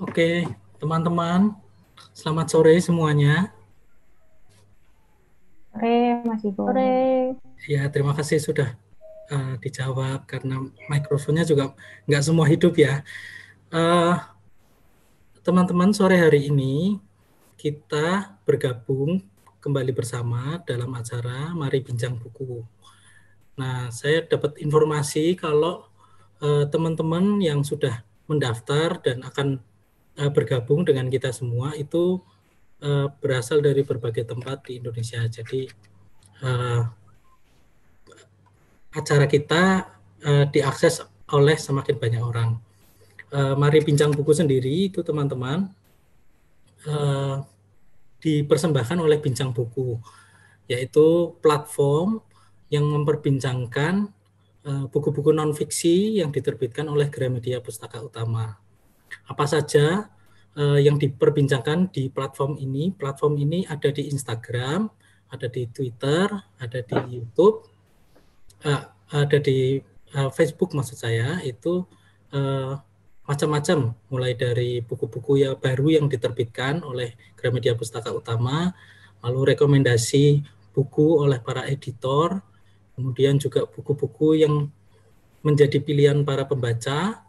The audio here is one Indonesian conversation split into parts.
Oke, teman-teman, selamat sore semuanya. Sore, Mas Igo. Sore. Ya, terima kasih sudah dijawab karena mikrofonnya juga nggak semua hidup ya. Eh, Teman-teman, sore hari ini kita bergabung kembali bersama dalam acara Mari Bincang Buku. Nah, saya dapat informasi kalau teman-teman yang sudah mendaftar dan akan bergabung dengan kita semua itu berasal dari berbagai tempat di Indonesia. Jadi acara kita diakses oleh semakin banyak orang. Mari Bincang Buku sendiri itu teman-teman dipersembahkan oleh Bincang Buku, yaitu platform yang memperbincangkan buku-buku non-fiksi yang diterbitkan oleh Gramedia Pustaka Utama. Apa saja yang diperbincangkan di platform ini? Platform ini ada di Instagram, ada di Twitter, ada di YouTube, ada di Facebook maksud saya, itu macam-macam, mulai dari buku-buku yang baru yang diterbitkan oleh Gramedia Pustaka Utama, lalu rekomendasi buku oleh para editor, kemudian juga buku-buku yang menjadi pilihan para pembaca,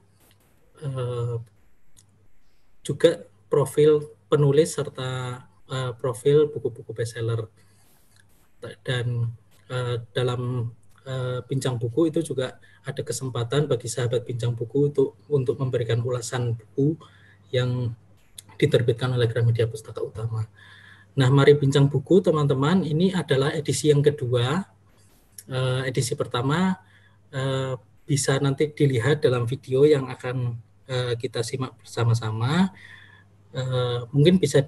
juga profil penulis serta profil buku-buku bestseller. Dan dalam bincang buku itu juga ada kesempatan bagi sahabat bincang buku untuk memberikan ulasan buku yang diterbitkan oleh Gramedia Pustaka Utama. Nah, Mari Bincang Buku teman-teman, ini adalah edisi yang kedua. Edisi pertama bisa nanti dilihat dalam video yang akan kita simak bersama-sama. Mungkin bisa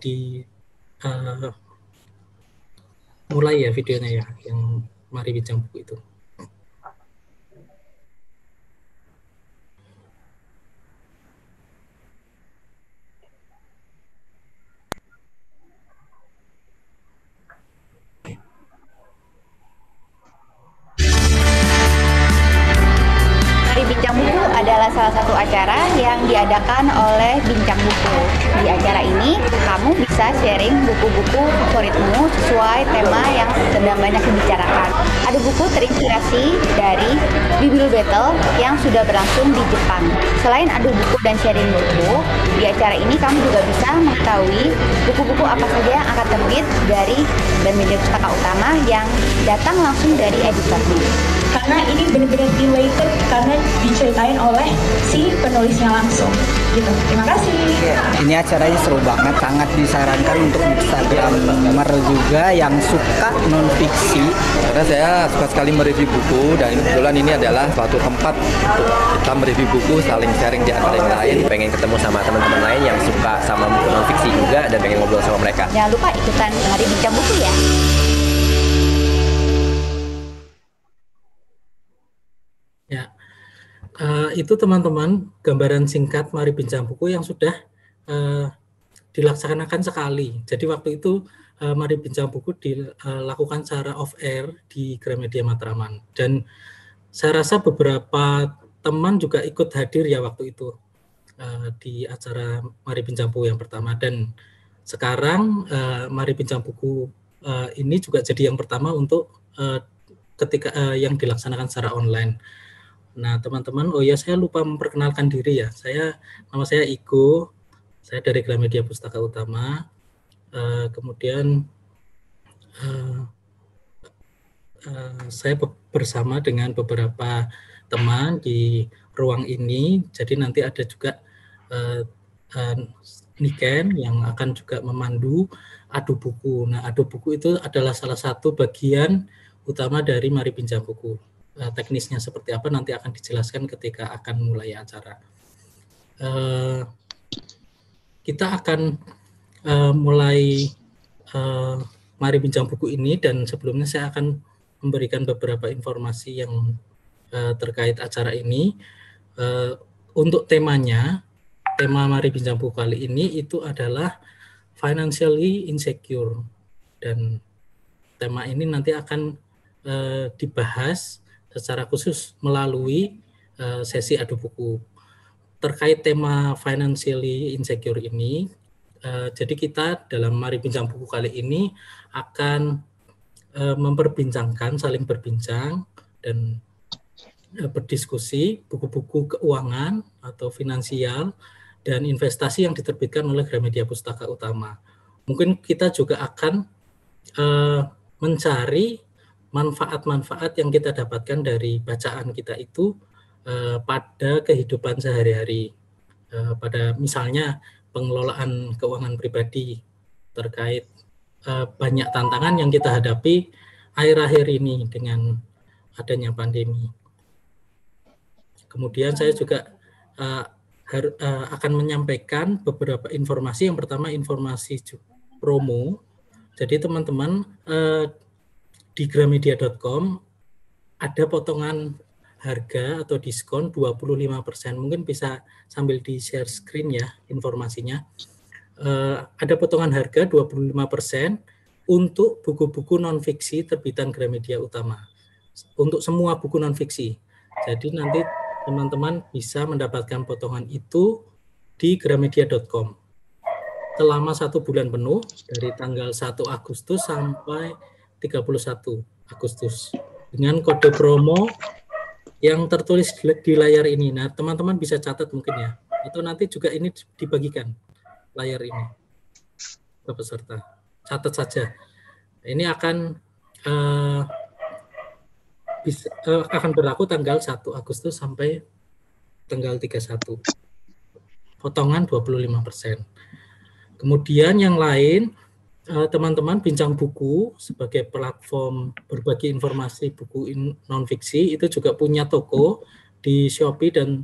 mulai ya videonya ya, yang Mari Bincang Buku itu. Mari Bincang Buku adalah salah satu acara yang diadakan oleh Bincang Buku. Di acara ini, kamu bisa sharing buku-buku favoritmu sesuai tema yang sedang banyak dibicarakan. Ada buku terinspirasi dari Bible Battle yang sudah berlangsung di Jepang. Selain adu buku dan sharing buku, di acara ini kamu juga bisa mengetahui buku-buku apa saja yang akan terbit dari Gramedia Pustaka Utama yang datang langsung dari editornya. Karena ini benar-benar related karena diceritain oleh si penulisnya langsung gitu. Terima kasih. Ini acaranya seru banget, sangat disarankan untuk Instagramer juga yang suka non fiksi. Karena saya suka sekali mereview buku dan kebetulan ini adalah suatu tempat untuk kita mereview buku, saling sharing di antara yang lain. Pengen ketemu sama teman-teman lain yang suka sama buku non fiksi juga dan pengen ngobrol sama mereka. Jangan lupa ikutan Mari Bincang Buku ya. Ya, itu teman-teman gambaran singkat Mari Bincang Buku yang sudah dilaksanakan sekali. Jadi waktu itu Mari Bincang Buku dilakukan secara off-air di Gramedia Matraman. Dan saya rasa beberapa teman juga ikut hadir ya waktu itu di acara Mari Bincang Buku yang pertama. Dan sekarang Mari Bincang Buku ini juga jadi yang pertama untuk ketika yang dilaksanakan secara online. Nah, teman-teman, oh ya saya lupa memperkenalkan diri ya. Nama saya Iko, saya dari Gramedia Pustaka Utama. Kemudian saya bersama dengan beberapa teman di ruang ini. Jadi nanti ada juga Niken yang akan juga memandu adu buku. Nah, adu buku itu adalah salah satu bagian utama dari Mari Bincang Buku. Teknisnya seperti apa nanti akan dijelaskan ketika akan mulai acara. Kita akan mulai Mari Bincang Buku ini, dan sebelumnya saya akan memberikan beberapa informasi yang terkait acara ini. Untuk temanya, tema Mari Bincang Buku kali ini itu adalah financially insecure, dan tema ini nanti akan dibahas secara khusus melalui sesi adu buku. terkait tema financially insecure ini, jadi kita dalam Mari Bincang Buku kali ini akan memperbincangkan, saling berbincang dan berdiskusi buku-buku keuangan atau finansial dan investasi yang diterbitkan oleh Gramedia Pustaka Utama. Mungkin kita juga akan mencari manfaat-manfaat yang kita dapatkan dari bacaan kita itu pada kehidupan sehari-hari, pada misalnya pengelolaan keuangan pribadi terkait banyak tantangan yang kita hadapi akhir-akhir ini dengan adanya pandemi. Kemudian saya juga akan menyampaikan beberapa informasi. Yang pertama informasi promo. Jadi teman-teman di gramedia.com ada potongan harga atau diskon 25%. Mungkin bisa sambil di-share screen ya informasinya. Ada potongan harga 25% untuk buku-buku non-fiksi terbitan Gramedia Utama. Untuk semua buku non-fiksi. Jadi nanti teman-teman bisa mendapatkan potongan itu di gramedia.com selama 1 bulan penuh dari tanggal 1 Agustus sampai 31 Agustus dengan kode promo yang tertulis di layar ini. Nah, teman-teman bisa catat mungkin ya, atau nanti juga ini dibagikan layar ini ke peserta. Catat saja. Ini akan akan berlaku tanggal 1 Agustus sampai tanggal 31. Potongan 25%. Kemudian yang lain, teman-teman Bincang Buku sebagai platform berbagi informasi buku non-fiksi itu juga punya toko di Shopee dan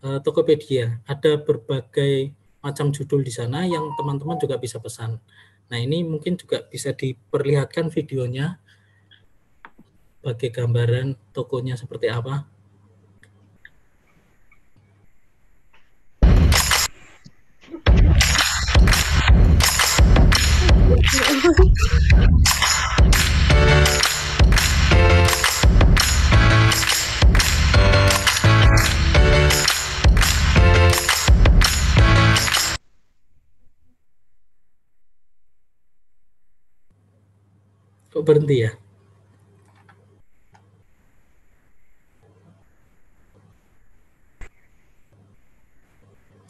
Tokopedia. Ada berbagai macam judul di sana yang teman-teman juga bisa pesan. Nah, ini mungkin juga bisa diperlihatkan videonya sebagai gambaran tokonya seperti apa. Kok berhenti ya?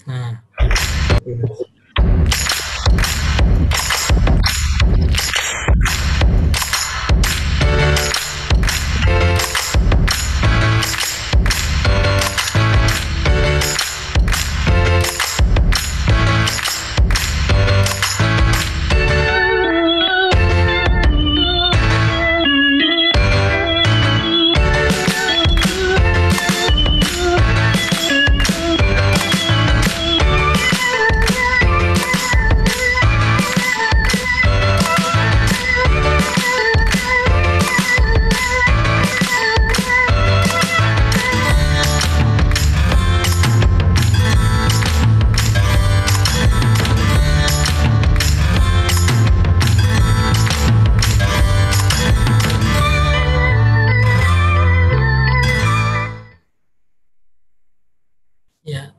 Nah,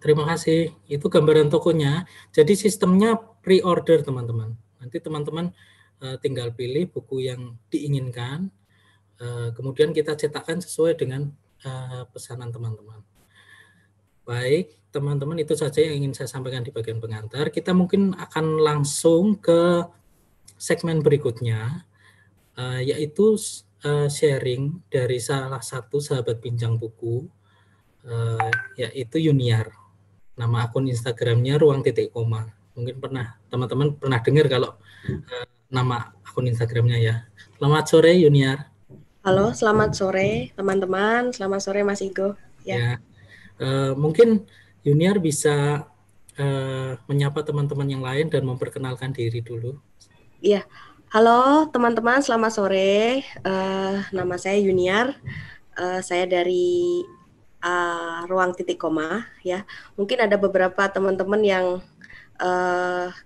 terima kasih. Itu gambaran tokonya. Jadi sistemnya pre-order teman-teman. Nanti teman-teman tinggal pilih buku yang diinginkan. Kemudian kita cetakkan sesuai dengan pesanan teman-teman. Baik, teman-teman itu saja yang ingin saya sampaikan di bagian pengantar. Kita mungkin akan langsung ke segmen berikutnya, yaitu sharing dari salah satu sahabat Bincang Buku, yaitu Yuniar. Nama akun Instagramnya ruang titik koma. Mungkin teman-teman pernah dengar kalau nama akun Instagramnya ya. Selamat sore Yuniar. Halo, selamat sore teman-teman. Selamat sore Mas Igo. Ya. Mungkin Yuniar bisa menyapa teman-teman yang lain dan memperkenalkan diri dulu. Iya. Halo teman-teman, selamat sore. Nama saya Yuniar. Saya dari ruang titik koma ya. Mungkin ada beberapa teman-teman yang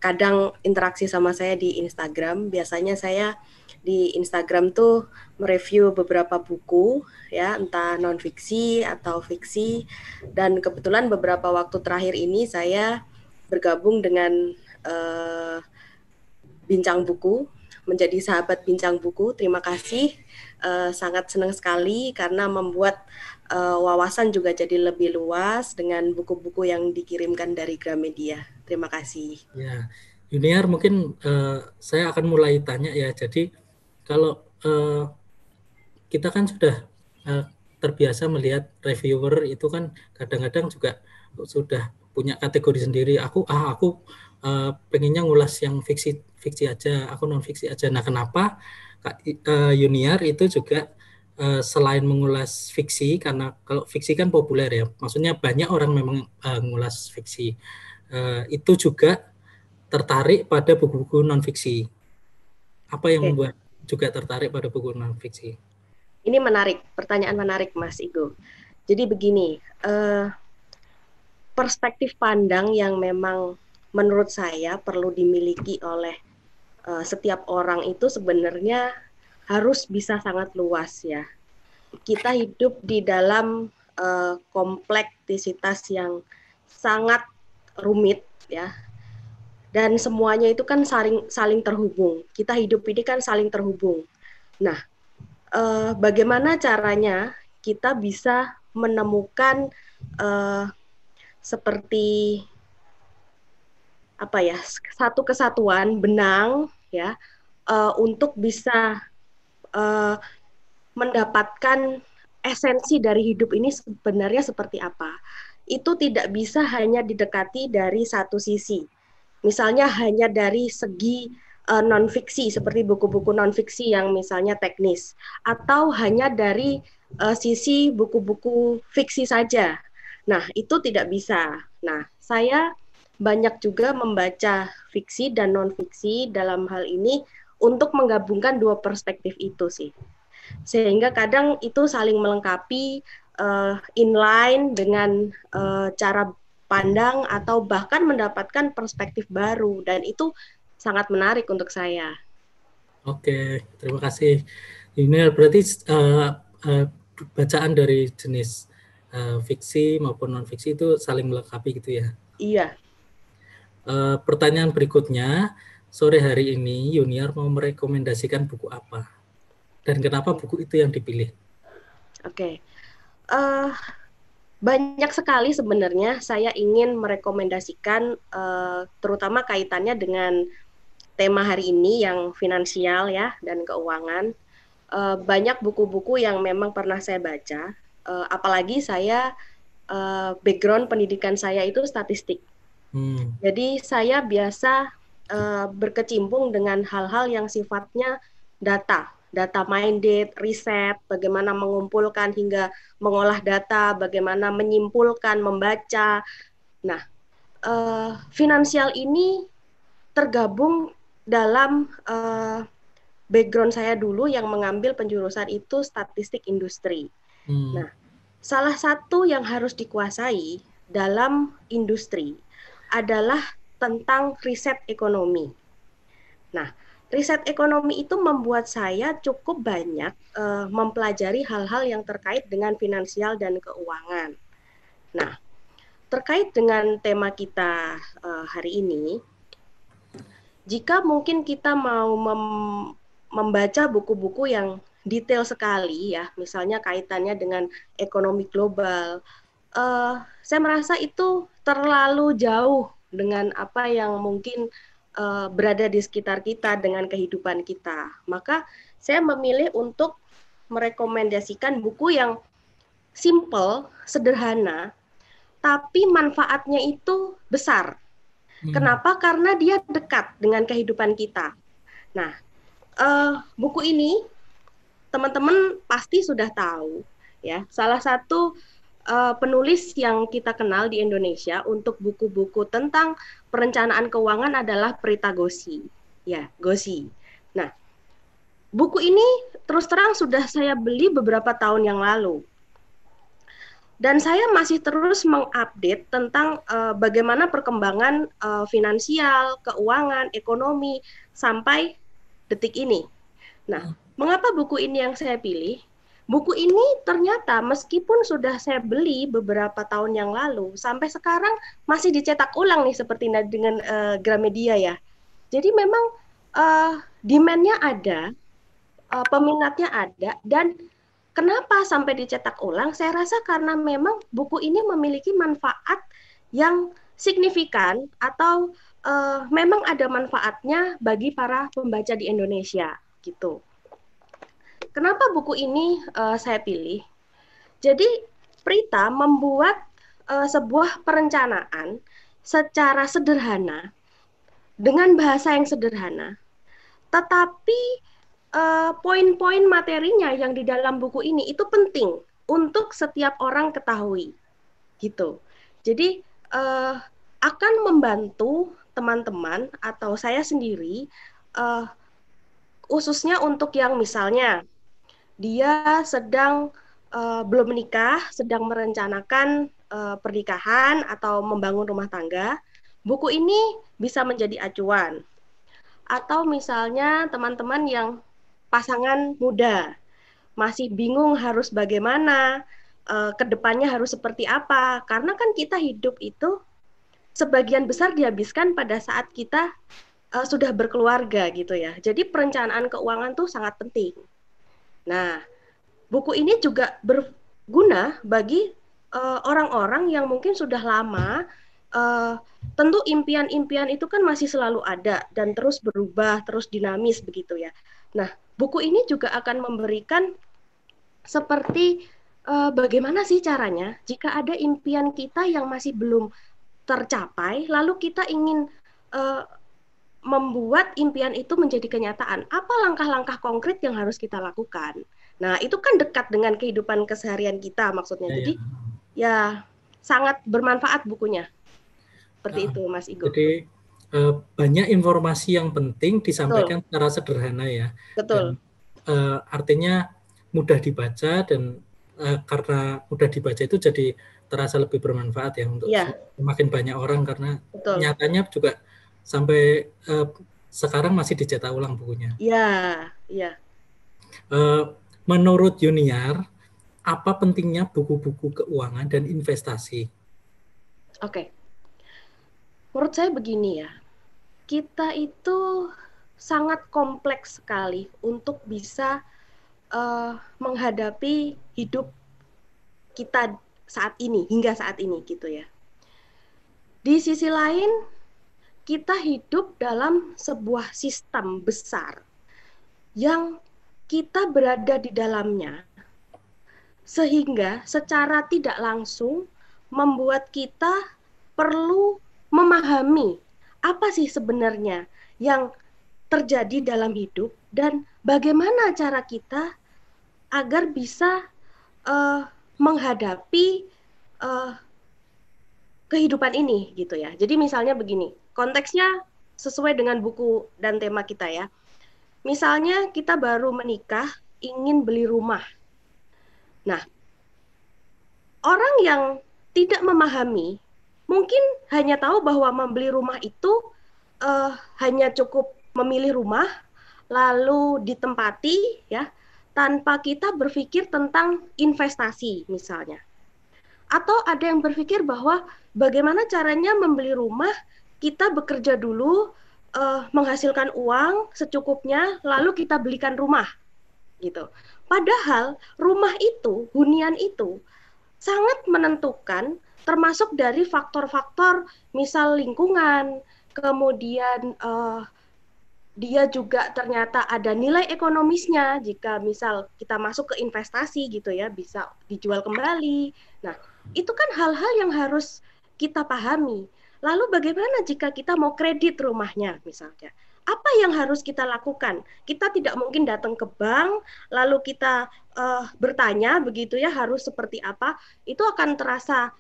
kadang interaksi sama saya di Instagram. Biasanya saya di Instagram tuh mereview beberapa buku ya, entah non fiksi atau fiksi. Dan kebetulan beberapa waktu terakhir ini saya bergabung dengan Bincang Buku, menjadi sahabat Bincang Buku. Terima kasih, sangat senang sekali karena membuat wawasan juga jadi lebih luas dengan buku-buku yang dikirimkan dari Gramedia. Terima kasih. Ya, Yuniar, mungkin saya akan mulai tanya ya. Jadi kalau kita kan sudah terbiasa melihat reviewer itu kan kadang-kadang juga sudah punya kategori sendiri. Aku pengennya ngulas yang fiksi aja, aku non fiksi aja. Nah, kenapa Kak Yuniar itu juga selain mengulas fiksi, karena kalau fiksi kan populer ya, maksudnya banyak orang memang ngulas fiksi, itu juga tertarik pada buku-buku non-fiksi. Apa yang membuat juga tertarik pada buku non-fiksi? Ini menarik, pertanyaan menarik Mas Igo. Jadi begini, perspektif pandang yang memang menurut saya perlu dimiliki oleh setiap orang itu sebenarnya harus bisa sangat luas ya. Kita hidup di dalam kompleksitas yang sangat rumit ya. Dan semuanya itu kan saling terhubung. Kita hidup ini kan saling terhubung. Nah, bagaimana caranya kita bisa menemukan seperti apa ya, satu kesatuan benang ya, untuk bisa mendapatkan esensi dari hidup ini sebenarnya seperti apa. Itu tidak bisa hanya didekati dari satu sisi. Misalnya hanya dari segi non-fiksi, seperti buku-buku non-fiksi yang misalnya teknis, atau hanya dari sisi buku-buku fiksi saja. Nah, itu tidak bisa. Nah, saya banyak juga membaca fiksi dan non-fiksi dalam hal ini untuk menggabungkan dua perspektif itu sih. Sehingga kadang itu saling melengkapi, inline dengan cara pandang atau bahkan mendapatkan perspektif baru, dan itu sangat menarik untuk saya. Oke, terima kasih. Ini berarti bacaan dari jenis fiksi maupun non-fiksi itu saling melengkapi gitu ya? Iya. Pertanyaan berikutnya, sore hari ini Yuniar mau merekomendasikan buku apa? Dan kenapa buku itu yang dipilih? Oke. Banyak sekali sebenarnya saya ingin merekomendasikan, terutama kaitannya dengan tema hari ini yang finansial ya dan keuangan. Banyak buku-buku yang memang pernah saya baca, apalagi saya background pendidikan saya itu statistik. Jadi saya biasa berkecimpung dengan hal-hal yang sifatnya data minded, riset, bagaimana mengumpulkan hingga mengolah data, bagaimana menyimpulkan, membaca. Nah, finansial ini tergabung dalam background saya dulu yang mengambil penjurusan itu statistik industri. Nah, salah satu yang harus dikuasai dalam industri adalah tentang riset ekonomi. Nah, riset ekonomi itu membuat saya cukup banyak mempelajari hal-hal yang terkait dengan finansial dan keuangan. Nah, terkait dengan tema kita hari ini, jika mungkin kita mau membaca buku-buku yang detail sekali ya, misalnya kaitannya dengan ekonomi global, saya merasa itu terlalu jauh dengan apa yang mungkin berada di sekitar kita dengan kehidupan kita. Maka saya memilih untuk merekomendasikan buku yang simple, sederhana, tapi manfaatnya itu besar. Kenapa? Karena dia dekat dengan kehidupan kita. Nah, buku ini teman-teman pasti sudah tahu ya. Salah satu penulis yang kita kenal di Indonesia untuk buku-buku tentang perencanaan keuangan adalah Prita Gosi. Ya, Gosi. Nah, buku ini terus terang sudah saya beli beberapa tahun yang lalu. Dan saya masih terus mengupdate tentang bagaimana perkembangan finansial, keuangan, ekonomi sampai detik ini. Nah, mengapa buku ini yang saya pilih? Buku ini ternyata meskipun sudah saya beli beberapa tahun yang lalu, sampai sekarang masih dicetak ulang nih seperti dengan Gramedia ya. Jadi memang demand-nya ada, peminatnya ada, dan kenapa sampai dicetak ulang? Saya rasa karena memang buku ini memiliki manfaat yang signifikan atau memang ada manfaatnya bagi para pembaca di Indonesia gitu. Kenapa buku ini saya pilih? Jadi Prita membuat sebuah perencanaan secara sederhana dengan bahasa yang sederhana, tetapi poin-poin materinya yang di dalam buku ini itu penting untuk setiap orang ketahui, gitu. Jadi akan membantu teman-teman atau saya sendiri, khususnya untuk yang misalnya dia sedang belum menikah, sedang merencanakan pernikahan atau membangun rumah tangga, buku ini bisa menjadi acuan. Atau misalnya teman-teman yang pasangan muda, masih bingung harus bagaimana, ke depannya harus seperti apa, karena kan kita hidup itu sebagian besar dihabiskan pada saat kita sudah berkeluarga gitu ya. Jadi perencanaan keuangan tuh sangat penting. Nah, buku ini juga berguna bagi orang-orang yang mungkin sudah lama, tentu impian-impian itu kan masih selalu ada dan terus berubah, terus dinamis begitu ya. Nah, buku ini juga akan memberikan seperti bagaimana sih caranya jika ada impian kita yang masih belum tercapai, lalu kita ingin membuat impian itu menjadi kenyataan. Apa langkah-langkah konkret yang harus kita lakukan? Nah, itu kan dekat dengan kehidupan keseharian kita maksudnya. Jadi ya sangat bermanfaat bukunya. Seperti itu, Mas Igo. Jadi banyak informasi yang penting disampaikan secara sederhana ya. Betul. Dan, artinya mudah dibaca dan karena mudah dibaca itu jadi terasa lebih bermanfaat ya untuk semakin banyak orang karena nyatanya juga sampai sekarang masih dicetak ulang bukunya. Iya, iya. Menurut Yuniar, apa pentingnya buku-buku keuangan dan investasi? Oke. Menurut saya begini ya, kita itu sangat kompleks sekali untuk bisa menghadapi hidup kita saat ini, hingga saat ini gitu ya. Di sisi lain, kita hidup dalam sebuah sistem besar yang kita berada di dalamnya, sehingga secara tidak langsung membuat kita perlu memahami apa sih sebenarnya yang terjadi dalam hidup dan bagaimana cara kita agar bisa menghadapi kehidupan ini gitu ya. Jadi misalnya begini, konteksnya sesuai dengan buku dan tema kita ya. Misalnya kita baru menikah, ingin beli rumah. Nah, orang yang tidak memahami mungkin hanya tahu bahwa membeli rumah itu hanya cukup memilih rumah lalu ditempati ya, tanpa kita berpikir tentang investasi misalnya. Atau ada yang berpikir bahwa bagaimana caranya membeli rumah, kita bekerja dulu, menghasilkan uang secukupnya, lalu kita belikan rumah, gitu. Padahal rumah itu, hunian itu, sangat menentukan, termasuk dari faktor-faktor, misal lingkungan, kemudian dia juga ternyata ada nilai ekonomisnya, jika misal kita masuk ke investasi gitu ya, bisa dijual kembali. Nah, itu kan hal-hal yang harus kita pahami. Lalu bagaimana jika kita mau kredit rumahnya misalnya? Apa yang harus kita lakukan? Kita tidak mungkin datang ke bank, lalu kita bertanya begitu ya, harus seperti apa? Itu akan terasa,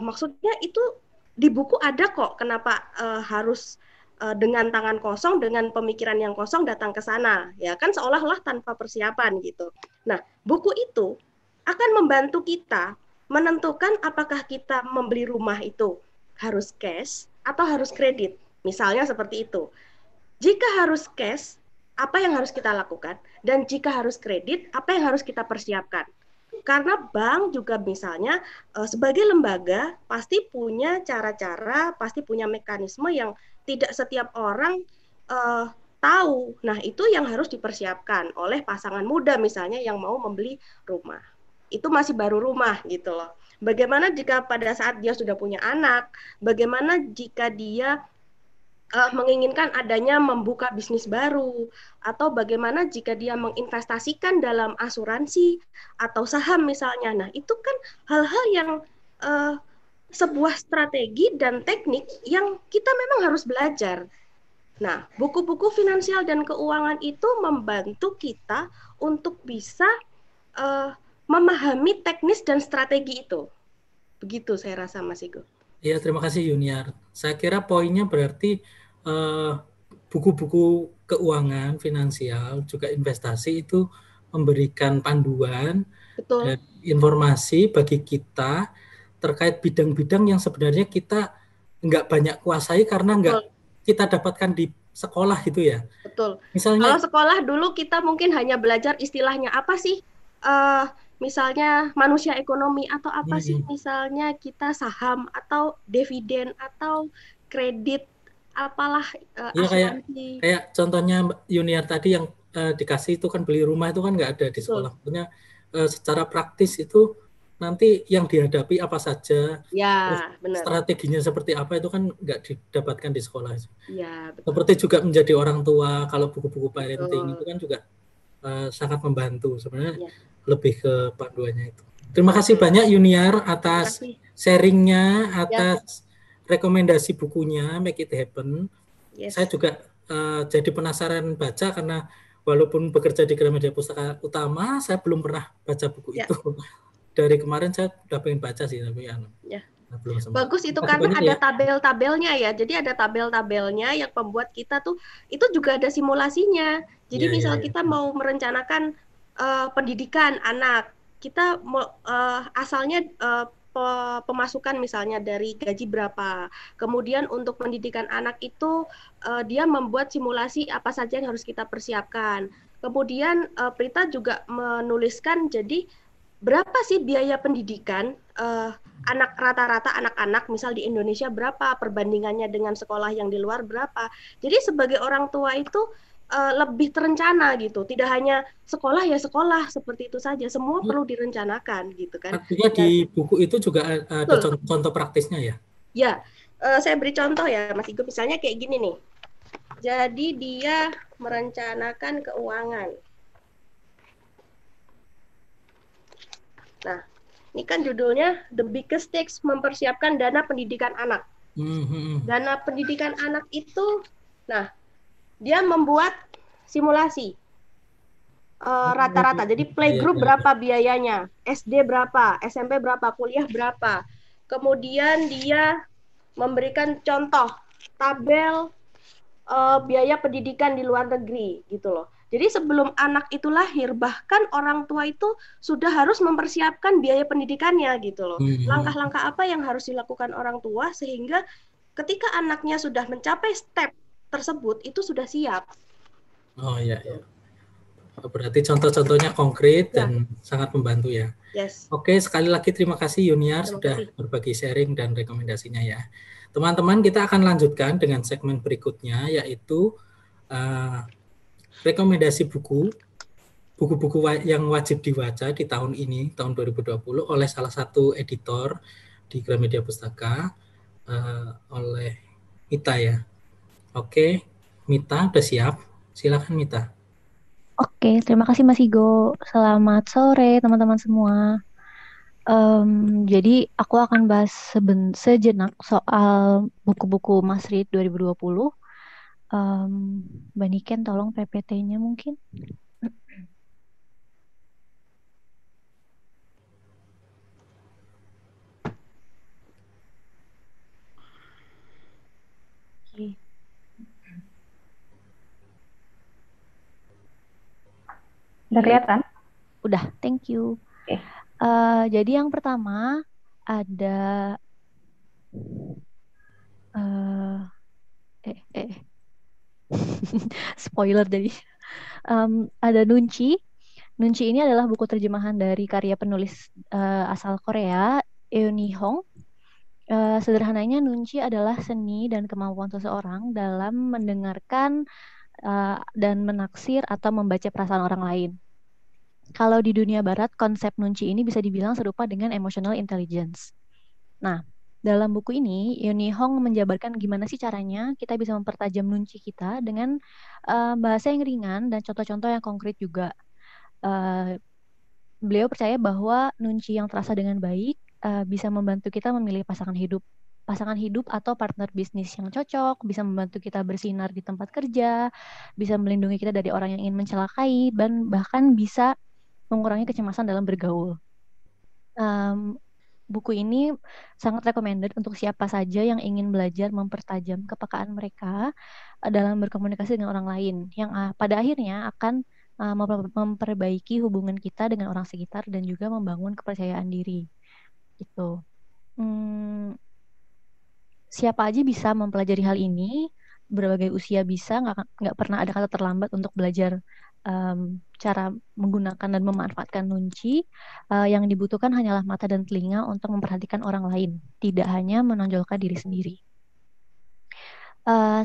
maksudnya itu di buku ada kok, kenapa harus dengan tangan kosong, dengan pemikiran yang kosong datang ke sana. Ya kan seolah-olah tanpa persiapan gitu. Nah, buku itu akan membantu kita menentukan apakah kita membeli rumah itu harus cash atau harus kredit. Misalnya seperti itu. Jika harus cash, apa yang harus kita lakukan? Dan jika harus kredit, apa yang harus kita persiapkan? Karena bank juga misalnya sebagai lembaga pasti punya cara-cara, pasti punya mekanisme yang tidak setiap orang tahu. Nah, itu yang harus dipersiapkan oleh pasangan muda misalnya yang mau membeli rumah. Itu masih baru rumah gitu loh. Bagaimana jika pada saat dia sudah punya anak? Bagaimana jika dia menginginkan adanya membuka bisnis baru, atau bagaimana jika dia menginvestasikan dalam asuransi atau saham misalnya. Nah, itu kan hal-hal yang sebuah strategi dan teknik yang kita memang harus belajar. Nah, buku-buku finansial dan keuangan itu membantu kita untuk bisa memahami teknis dan strategi itu. Begitu saya rasa, Mas Igo. Ya, terima kasih Yuniar. Saya kira poinnya berarti buku-buku keuangan finansial juga investasi itu memberikan panduan dan informasi bagi kita terkait bidang-bidang yang sebenarnya kita nggak banyak kuasai karena nggak kita dapatkan di sekolah gitu ya. Betul. Misalnya, kalau sekolah dulu kita mungkin hanya belajar istilahnya apa sih, misalnya manusia ekonomi atau apa sih, misalnya kita saham atau dividen atau kredit apalah asuransi. Kayak contohnya Yuniar tadi yang dikasih itu kan beli rumah itu kan nggak ada di sekolah. Maksudnya secara praktis itu nanti yang dihadapi apa saja, strateginya seperti apa itu kan nggak didapatkan di sekolah. Ya, betul. Seperti juga menjadi orang tua, kalau buku-buku parenting itu kan juga sangat membantu sebenarnya, lebih ke panduannya itu. Terima kasih banyak Yuniar atas sharingnya, atas rekomendasi bukunya Make It Happen. Saya juga jadi penasaran baca karena walaupun bekerja di Gramedia Pustaka Utama, saya belum pernah baca buku itu. Dari kemarin saya udah pengen baca sih, tapi belum sempat. Bagus itu karena ada tabel-tabelnya ya. Jadi ada tabel-tabelnya yang membuat kita tuh, itu juga ada simulasinya. Jadi misal kita mau merencanakan pendidikan anak, kita asalnya pemasukan misalnya dari gaji berapa. Kemudian untuk pendidikan anak itu dia membuat simulasi apa saja yang harus kita persiapkan. Kemudian Prita juga menuliskan jadi berapa sih biaya pendidikan anak rata-rata anak-anak misal di Indonesia berapa, perbandingannya dengan sekolah yang di luar berapa. Jadi sebagai orang tua itu lebih terencana gitu, tidak hanya sekolah ya sekolah seperti itu saja, semua perlu direncanakan gitu kan. Artinya di buku itu juga ada contoh praktisnya ya? Ya, saya beri contoh ya Mas Igo, misalnya kayak gini nih. Jadi dia merencanakan keuangan. Nah, ini kan judulnya The Biggest Stakes, mempersiapkan dana pendidikan anak. Dana pendidikan anak itu, nah, dia membuat simulasi rata-rata. Jadi playgroup berapa biayanya, SD berapa, SMP berapa, kuliah berapa. Kemudian dia memberikan contoh tabel biaya pendidikan di luar negeri gitu loh. Jadi sebelum anak itu lahir, bahkan orang tua itu sudah harus mempersiapkan biaya pendidikannya gitu loh. Langkah-langkah apa yang harus dilakukan orang tua sehingga ketika anaknya sudah mencapai step tersebut, itu sudah siap. Oh iya. Berarti contoh-contohnya konkret dan sangat membantu ya. Oke, sekali lagi terima kasih Yuniar sudah berbagi sharing dan rekomendasinya ya. Teman-teman, kita akan lanjutkan dengan segmen berikutnya, yaitu rekomendasi buku-buku yang wajib dibaca di tahun ini, tahun 2020, oleh salah satu editor di Gramedia Pustaka, oleh Mita ya. Oke, Mita udah siap? Silakan Mita. Oke, terima kasih Mas Igo. Selamat sore teman-teman semua. Jadi aku akan bahas sejenak soal buku-buku Mas Read 2020. Mbak Niken tolong PPT-nya mungkin. Oke. Udah kelihatan? Udah, thank you. Oke. Jadi yang pertama ada spoiler dari Ada Nunci. Nunci ini adalah buku terjemahan dari karya penulis asal Korea, Eun Hong. Sederhananya, Nunci adalah seni dan kemampuan seseorang dalam mendengarkan dan menaksir atau membaca perasaan orang lain. Kalau di dunia barat, konsep Nunci ini bisa dibilang serupa dengan emotional intelligence. Nah, dalam buku ini, Eun Hong menjabarkan gimana sih caranya kita bisa mempertajam Nunci kita dengan bahasa yang ringan dan contoh-contoh yang konkret juga. Beliau percaya bahwa Nunci yang terasa dengan baik bisa membantu kita memilih pasangan hidup atau partner bisnis yang cocok, bisa membantu kita bersinar di tempat kerja, bisa melindungi kita dari orang yang ingin mencelakai, dan bahkan bisa mengurangi kecemasan dalam bergaul. Buku ini sangat recommended untuk siapa saja yang ingin belajar mempertajam kepekaan mereka dalam berkomunikasi dengan orang lain, yang pada akhirnya akan memperbaiki hubungan kita dengan orang sekitar dan juga membangun kepercayaan diri. Gitu. Siapa aja bisa mempelajari hal ini, berbagai usia bisa, nggak pernah ada kata terlambat untuk belajar cara menggunakan dan memanfaatkan Nunci. Yang dibutuhkan hanyalah mata dan telinga untuk memperhatikan orang lain, tidak hanya menonjolkan diri sendiri.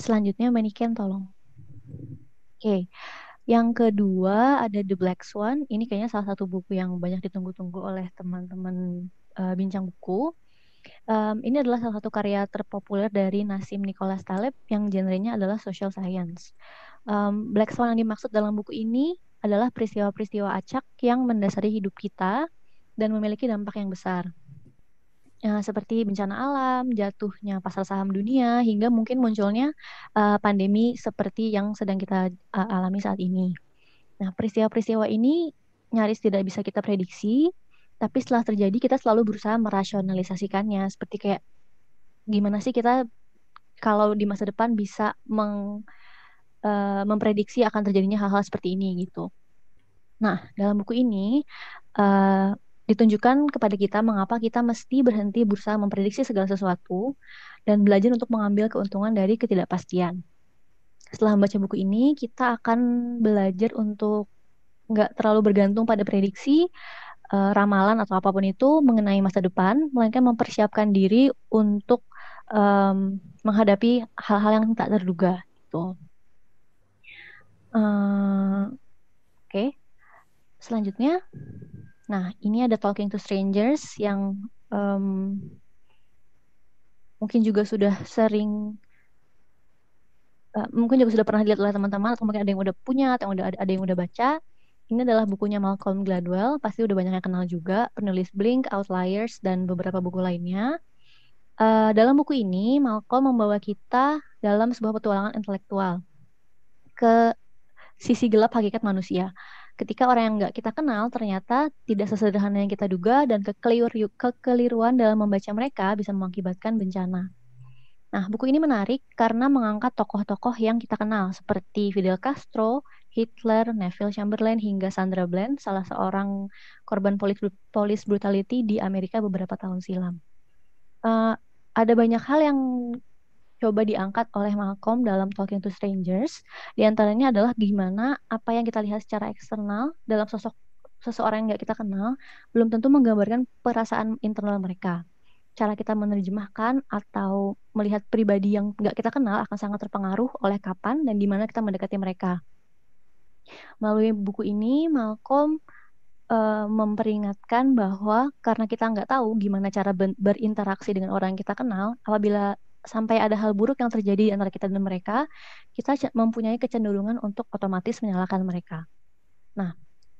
Selanjutnya, Mbak Niken, tolong. Oke. Yang kedua ada The Black Swan. Ini kayaknya salah satu buku yang banyak ditunggu-tunggu oleh teman-teman bincang buku. Ini adalah salah satu karya terpopuler dari Nassim Nicholas Taleb yang genrenya adalah social science. Black Swan yang dimaksud dalam buku ini adalah peristiwa-peristiwa acak yang mendasari hidup kita dan memiliki dampak yang besar. Seperti bencana alam, jatuhnya pasar saham dunia, hingga mungkin munculnya pandemi seperti yang sedang kita alami saat ini. Nah, peristiwa-peristiwa ini nyaris tidak bisa kita prediksi, tapi setelah terjadi kita selalu berusaha merasionalisasikannya. Seperti kayak gimana sih kita kalau di masa depan bisa memprediksi akan terjadinya hal-hal seperti ini gitu. Nah, dalam buku ini ditunjukkan kepada kita mengapa kita mesti berhenti berusaha memprediksi segala sesuatu dan belajar untuk mengambil keuntungan dari ketidakpastian. Setelah membaca buku ini, kita akan belajar untuk nggak terlalu bergantung pada prediksi, ramalan atau apapun itu mengenai masa depan, melainkan mempersiapkan diri untuk menghadapi hal-hal yang tak terduga. Gitu. Oke. Selanjutnya, nah ini ada Talking to Strangers yang mungkin juga sudah sering, mungkin juga sudah pernah dilihat oleh teman-teman, atau mungkin ada yang udah punya, atau ada yang udah baca. Ini adalah bukunya Malcolm Gladwell, pasti udah banyak yang kenal juga, penulis Blink, Outliers, dan beberapa buku lainnya. Dalam buku ini, Malcolm membawa kita dalam sebuah petualangan intelektual ke sisi gelap hakikat manusia. Ketika orang yang nggak kita kenal ternyata tidak sesederhana yang kita duga, dan kekeliruan dalam membaca mereka bisa mengakibatkan bencana. Nah, buku ini menarik karena mengangkat tokoh-tokoh yang kita kenal seperti Fidel Castro, Hitler, Neville Chamberlain, hingga Sandra Bland, salah seorang korban police brutality di Amerika beberapa tahun silam. Ada banyak hal yang coba diangkat oleh Malcolm dalam Talking to Strangers. Di antaranya adalah gimana apa yang kita lihat secara eksternal dalam sosok seseorang yang nggak kita kenal belum tentu menggambarkan perasaan internal mereka. Cara kita menerjemahkan atau melihat pribadi yang nggak kita kenal akan sangat terpengaruh oleh kapan dan di mana kita mendekati mereka. Melalui buku ini, Malcolm memperingatkan bahwa karena kita nggak tahu gimana cara berinteraksi dengan orang yang kita kenal, apabila sampai ada hal buruk yang terjadi antara kita dan mereka, kita mempunyai kecenderungan untuk otomatis menyalahkan mereka. Nah,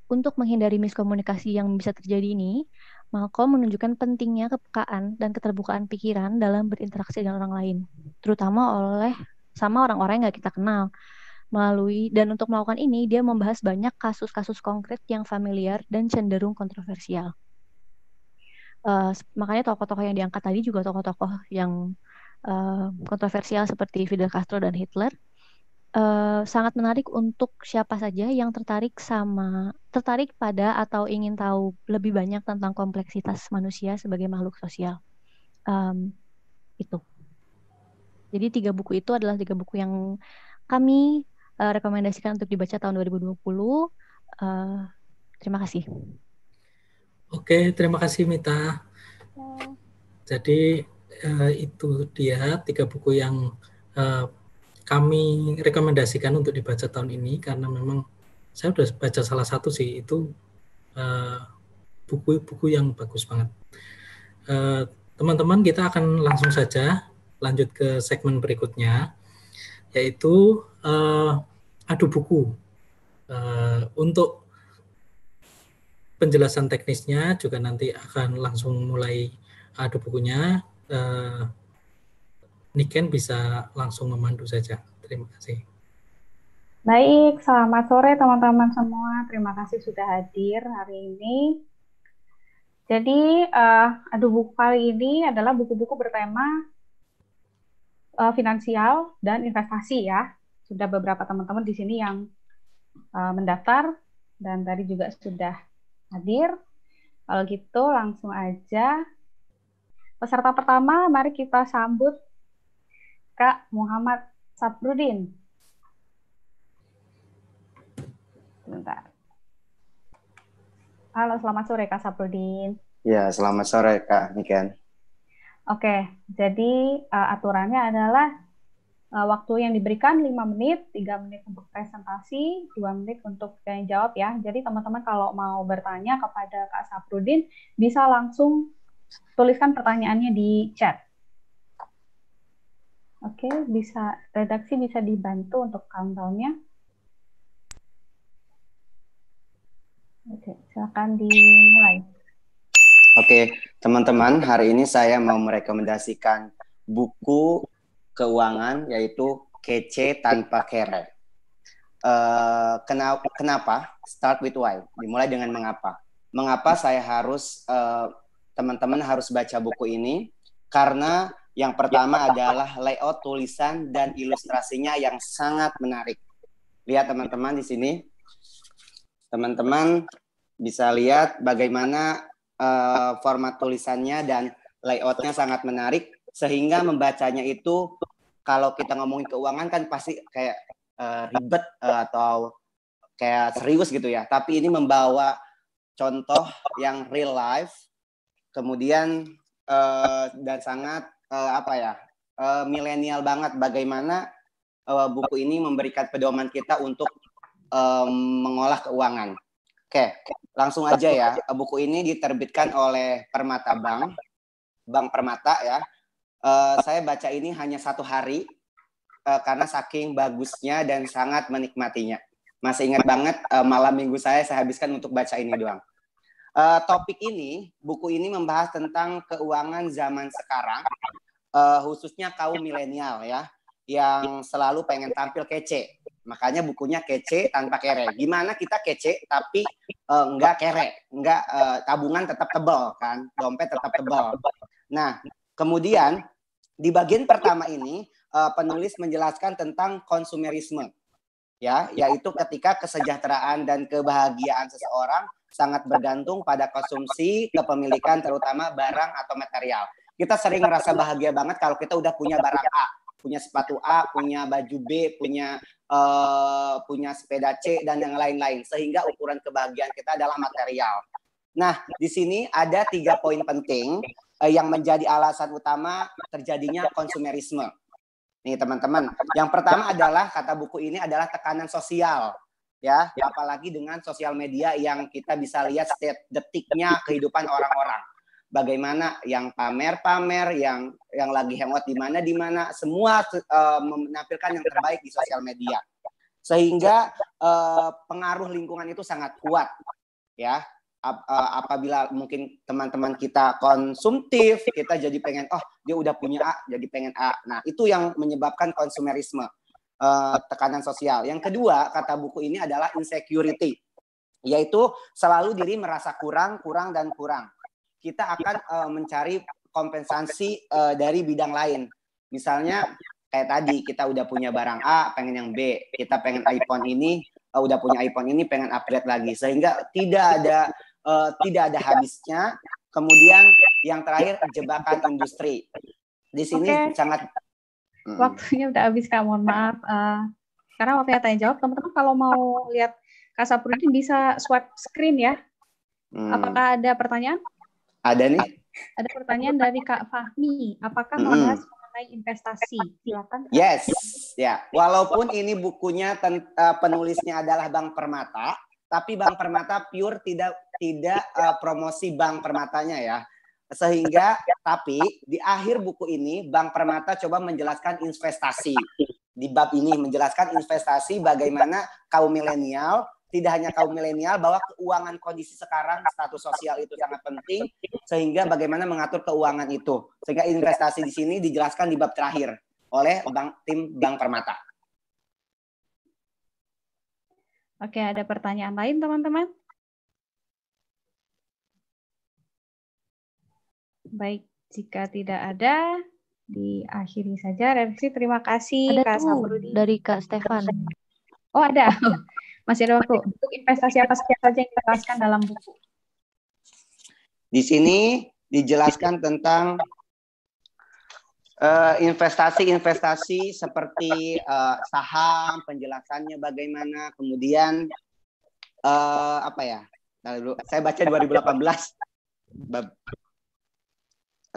untuk menghindari miskomunikasi yang bisa terjadi ini, Malcolm menunjukkan pentingnya kepekaan dan keterbukaan pikiran dalam berinteraksi dengan orang lain, terutama sama orang-orang yang nggak kita kenal. Dan untuk melakukan ini, dia membahas banyak kasus-kasus konkret yang familiar dan cenderung kontroversial. Makanya tokoh-tokoh yang diangkat tadi juga tokoh-tokoh yang kontroversial seperti Fidel Castro dan Hitler. Sangat menarik untuk siapa saja yang tertarik pada atau ingin tahu lebih banyak tentang kompleksitas manusia sebagai makhluk sosial. Itu. Jadi 3 buku itu adalah 3 buku yang kami rekomendasikan untuk dibaca tahun 2020. Terima kasih. Oke, terima kasih Mita. Jadi itu dia 3 buku yang kami rekomendasikan untuk dibaca tahun ini, karena memang saya sudah baca salah satu sih, itu buku-buku yang bagus banget. Teman-teman, kita akan langsung saja lanjut ke segmen berikutnya, yaitu adu buku. Untuk penjelasan teknisnya juga nanti akan langsung mulai adu bukunya. Niken bisa langsung memandu saja. Terima kasih. Baik, selamat sore teman-teman semua. Terima kasih sudah hadir hari ini. Jadi, adu buku kali ini adalah buku-buku bertema finansial dan investasi ya. Sudah beberapa teman-teman di sini yang mendaftar dan tadi juga sudah hadir. Kalau gitu langsung aja. Peserta pertama, mari kita sambut Kak Muhammad Saprudin. Sebentar. Halo, selamat sore Kak Saprudin. Ya, selamat sore Kak Niken. Oke, jadi aturannya adalah waktu yang diberikan 5 menit, 3 menit untuk presentasi, 2 menit untuk tanya jawab ya. Jadi teman-teman kalau mau bertanya kepada Kak Saprudin, bisa langsung tuliskan pertanyaannya di chat. Oke, redaksi bisa dibantu untuk countdown-nya. Oke, silakan dimulai. Oke, teman-teman, hari ini saya mau merekomendasikan buku keuangan yaitu Kece Tanpa Kere. Kenapa? Start with why. Dimulai dengan mengapa. Mengapa saya harus teman-teman harus baca buku ini? Karena yang pertama adalah layout tulisan dan ilustrasinya yang sangat menarik. Lihat teman-teman di sini. Teman-teman bisa lihat bagaimana format tulisannya dan layoutnya sangat menarik, sehingga membacanya itu kalau kita ngomongin keuangan kan pasti kayak ribet atau kayak serius gitu ya. Tapi ini membawa contoh yang real life, kemudian dan sangat milenial banget bagaimana buku ini memberikan pedoman kita untuk mengolah keuangan. Oke, langsung aja ya. Buku ini diterbitkan oleh Permata Bank Permata ya. Saya baca ini hanya 1 hari karena saking bagusnya dan sangat menikmatinya. Masih ingat banget malam minggu saya habiskan untuk baca ini doang. Buku ini membahas tentang keuangan zaman sekarang, khususnya kaum milenial ya, yang selalu pengen tampil kece. Makanya bukunya Kece Tanpa Kere. Gimana kita kece tapi enggak kere, enggak tabungan tetap tebal kan, dompet tetap tebal. Nah, kemudian di bagian pertama ini penulis menjelaskan tentang konsumerisme, ya, yaitu ketika kesejahteraan dan kebahagiaan seseorang sangat bergantung pada konsumsi kepemilikan, terutama barang atau material. Kita sering merasa bahagia banget kalau kita udah punya barang A, punya sepatu A, punya baju B, punya sepeda C dan yang lain-lain, sehingga ukuran kebahagiaan kita adalah material. Nah, di sini ada 3 poin penting yang menjadi alasan utama terjadinya konsumerisme. Nih teman-teman, yang pertama adalah kata buku ini adalah tekanan sosial, ya, apalagi dengan sosial media yang kita bisa lihat setiap detiknya kehidupan orang-orang. Bagaimana yang pamer-pamer, yang lagi hangout di mana, semua menampilkan yang terbaik di sosial media. Sehingga pengaruh lingkungan itu sangat kuat, ya. Apabila mungkin teman-teman kita konsumtif, kita jadi pengen, oh dia udah punya A, jadi pengen A. Nah, itu yang menyebabkan konsumerisme, tekanan sosial. Yang kedua, kata buku ini adalah insecurity, yaitu selalu diri merasa kurang. Kita akan mencari kompensasi dari bidang lain. Misalnya kayak tadi kita udah punya barang A, pengen yang B, kita pengen iPhone ini, udah punya iPhone ini, pengen upgrade lagi, sehingga tidak ada habisnya. Kemudian yang terakhir jebakan industri. Di sini sangat waktunya udah habis Kak, mohon maaf. Sekarang waktunya tanya jawab. Teman-teman kalau mau lihat Kak Saprudin bisa swipe screen ya. Apakah ada pertanyaan? Ada nih. Ada pertanyaan dari Kak Fahmi. Apakah membahas mengenai investasi? Silakan. Yes, ya. Walaupun ini bukunya penulisnya adalah Bank Permata, tapi Bank Permata pure tidak promosi Bank Permatanya ya. Sehingga tapi di akhir buku ini Bank Permata coba menjelaskan investasi. Di bab ini menjelaskan investasi bagaimana kaum milenial, tidak hanya kaum milenial, bahwa keuangan kondisi sekarang, status sosial itu sangat penting, sehingga bagaimana mengatur keuangan itu. Sehingga investasi di sini dijelaskan di bab terakhir oleh tim Bank Permata. Oke, ada pertanyaan lain teman-teman? Baik, jika tidak ada, diakhiri saja revisi. Terima kasih Ada Kak tuh Saprudin. dari Kak Stefan. Oh ada, masih ada waktu. Untuk investasi apa saja yang dijelaskan dalam buku? Di sini dijelaskan tentang investasi seperti saham, penjelasannya bagaimana, kemudian apa ya? Saya baca 2018.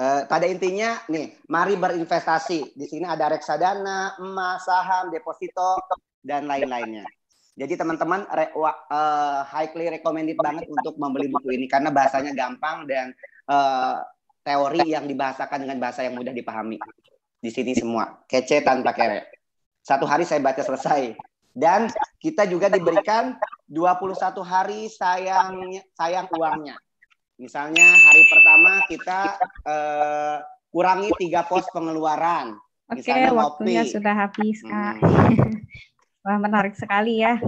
Pada intinya nih, mari berinvestasi. Di sini ada reksadana, emas, saham, deposito, dan lain-lainnya. Jadi teman-teman highly recommended banget untuk membeli buku ini karena bahasanya gampang dan teori yang dibahasakan dengan bahasa yang mudah dipahami. Di sini semua kece tanpa kere. Satu hari saya baca selesai. Dan kita juga diberikan 21 hari sayang uangnya. Misalnya hari pertama kita kurangi 3 pos pengeluaran. Oke, waktunya sudah habis, Kak. Wah, menarik sekali ya.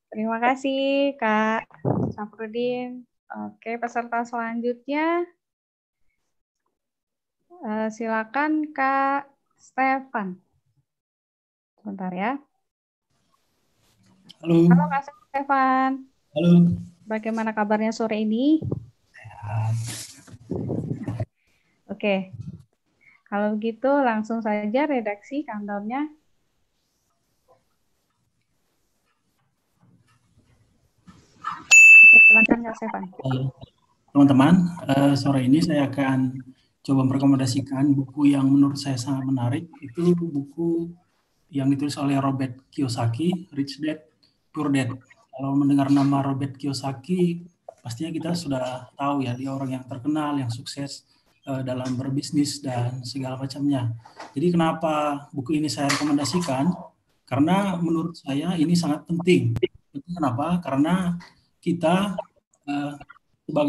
Terima kasih, Kak Saprudin. Oke, peserta selanjutnya. Silakan, Kak Stefan. Sebentar ya. Halo. Halo, Kak Stefan. Halo. Bagaimana kabarnya sore ini? Oke, kalau begitu langsung saja redaksi countdown-nya. Oke, silakan Kak Stefan. Teman-teman, sore ini saya akan coba merekomendasikan buku yang menurut saya sangat menarik. Itu buku yang ditulis oleh Robert Kiyosaki, Rich Dad, Poor Dad. Kalau mendengar nama Robert Kiyosaki, pastinya kita sudah tahu ya, dia orang yang terkenal, yang sukses dalam berbisnis dan segala macamnya. Jadi kenapa buku ini saya rekomendasikan? Karena menurut saya ini sangat penting. Kenapa? Karena kita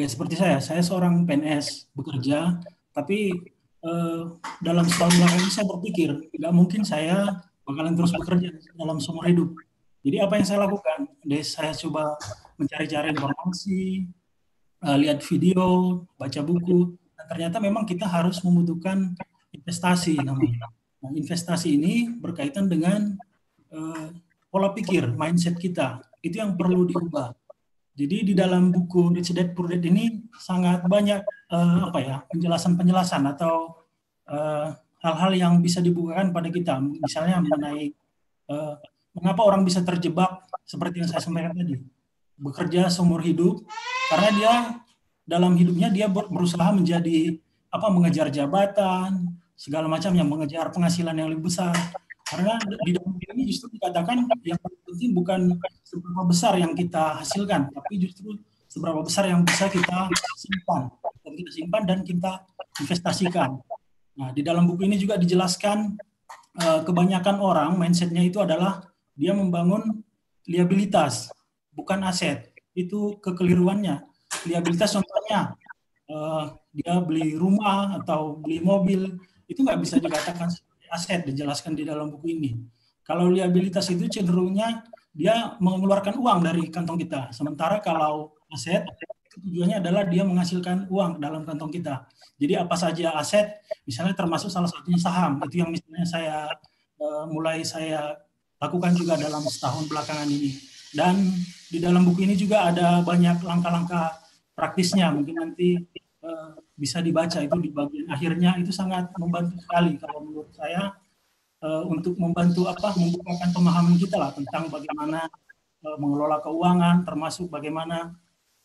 seperti saya seorang PNS bekerja, tapi dalam setahun belakangan ini saya berpikir, nggak mungkin saya bakalan terus bekerja dalam seumur hidup. Jadi apa yang saya lakukan? Saya coba mencari-cari informasi, lihat video, baca buku, dan ternyata memang kita harus membutuhkan investasi namanya. Nah, investasi ini berkaitan dengan pola pikir, mindset kita. Itu yang perlu diubah. Jadi di dalam buku Rich Dad Poor Dad ini sangat banyak penjelasan-penjelasan atau hal-hal yang bisa dibukakan pada kita. Misalnya mengenai mengapa orang bisa terjebak seperti yang saya sampaikan tadi. Bekerja seumur hidup karena dia dalam hidupnya dia berusaha mengejar jabatan, segala macam, yang mengejar penghasilan yang lebih besar. Karena di dalam ini justru dikatakan yang paling penting bukan seberapa besar yang kita hasilkan, tapi justru seberapa besar yang bisa kita simpan dan kita investasikan. Nah, di dalam buku ini juga dijelaskan kebanyakan orang mindsetnya itu adalah dia membangun liabilitas, bukan aset. Itu kekeliruannya. Liabilitas contohnya dia beli rumah atau beli mobil, itu nggak bisa dikatakan aset, dijelaskan di dalam buku ini. Kalau liabilitas itu cenderungnya dia mengeluarkan uang dari kantong kita. Sementara kalau aset, itu tujuannya adalah dia menghasilkan uang dalam kantong kita. Jadi apa saja aset, misalnya termasuk salah satunya saham, itu yang misalnya saya lakukan juga dalam setahun belakangan ini. Dan di dalam buku ini juga ada banyak langkah-langkah praktisnya, mungkin nanti bisa dibaca itu di bagian akhirnya, itu sangat membantu sekali kalau menurut saya untuk membantu membukakan pemahaman kita lah tentang bagaimana mengelola keuangan, termasuk bagaimana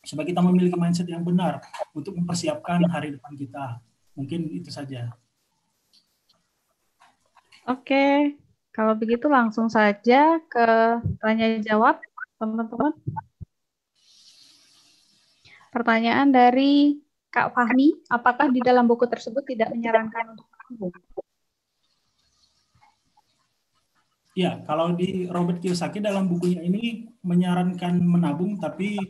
supaya kita memiliki mindset yang benar untuk mempersiapkan hari depan kita. Mungkin itu saja. Oke, kalau begitu langsung saja ke tanya jawab, teman-teman. Pertanyaan dari Kak Fahmi, apakah di dalam buku tersebut tidak menyarankan untuk menabung? Ya, kalau di Robert Kiyosaki dalam bukunya ini menyarankan menabung, tapi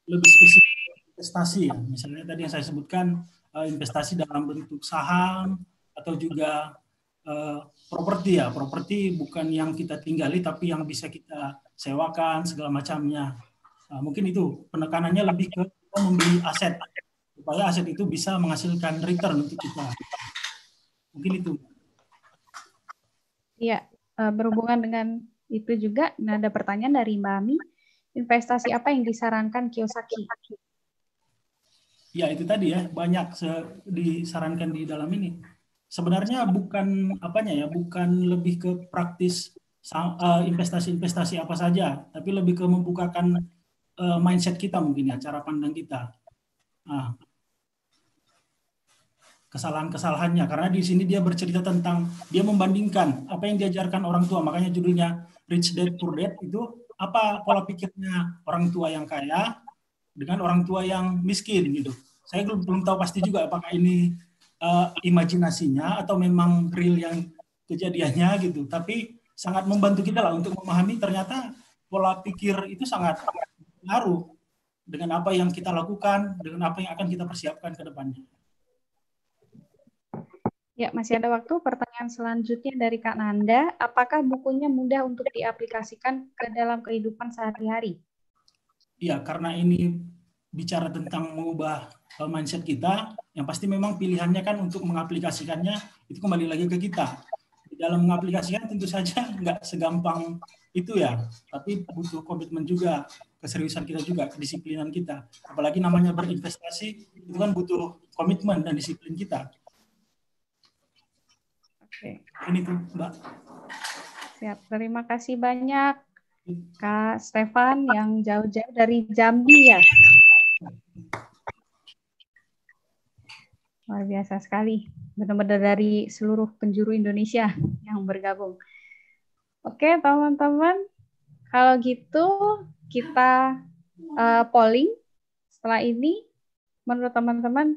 lebih spesifik investasi ya. Misalnya tadi yang saya sebutkan investasi dalam bentuk saham atau juga properti ya. Properti bukan yang kita tinggali, tapi yang bisa kita sewakan segala macamnya. Mungkin itu penekanannya lebih ke membeli aset supaya aset itu bisa menghasilkan return untuk kita. Mungkin itu. Iya, berhubungan dengan itu juga, ada pertanyaan dari Mbak Ami, investasi apa yang disarankan Kiyosaki? Ya itu tadi ya, banyak disarankan di dalam ini. Sebenarnya bukan bukan lebih ke praktis investasi-investasi apa saja, tapi lebih ke membukakan mindset kita mungkin ya, cara pandang kita. Nah, kesalahan-kesalahannya, karena di sini dia bercerita tentang, dia membandingkan apa yang diajarkan orang tua, makanya judulnya Rich Dad Poor Dad, itu apa pola pikirnya orang tua yang kaya dengan orang tua yang miskin gitu. Saya belum tahu pasti juga apakah ini imajinasinya atau memang real yang kejadiannya gitu, tapi sangat membantu kita lah untuk memahami ternyata pola pikir itu sangat berpengaruh dengan apa yang kita lakukan, dengan apa yang akan kita persiapkan ke depannya. Ya, masih ada waktu. Pertanyaan selanjutnya dari Kak Nanda, apakah bukunya mudah untuk diaplikasikan ke dalam kehidupan sehari-hari? Iya, karena ini bicara tentang mengubah mindset kita, yang pasti memang pilihannya kan untuk mengaplikasikannya, itu kembali lagi ke kita. Di dalam mengaplikasikan tentu saja nggak segampang itu ya, tapi butuh komitmen juga, keseriusan kita juga, kedisiplinan kita. Apalagi namanya berinvestasi, itu kan butuh komitmen dan disiplin kita. Oke. Ini tuh, Mbak. Siap, terima kasih banyak Kak Stefan yang jauh-jauh dari Jambi ya. Luar biasa sekali, benar-benar dari seluruh penjuru Indonesia yang bergabung. Oke teman-teman, kalau gitu kita polling setelah ini, menurut teman-teman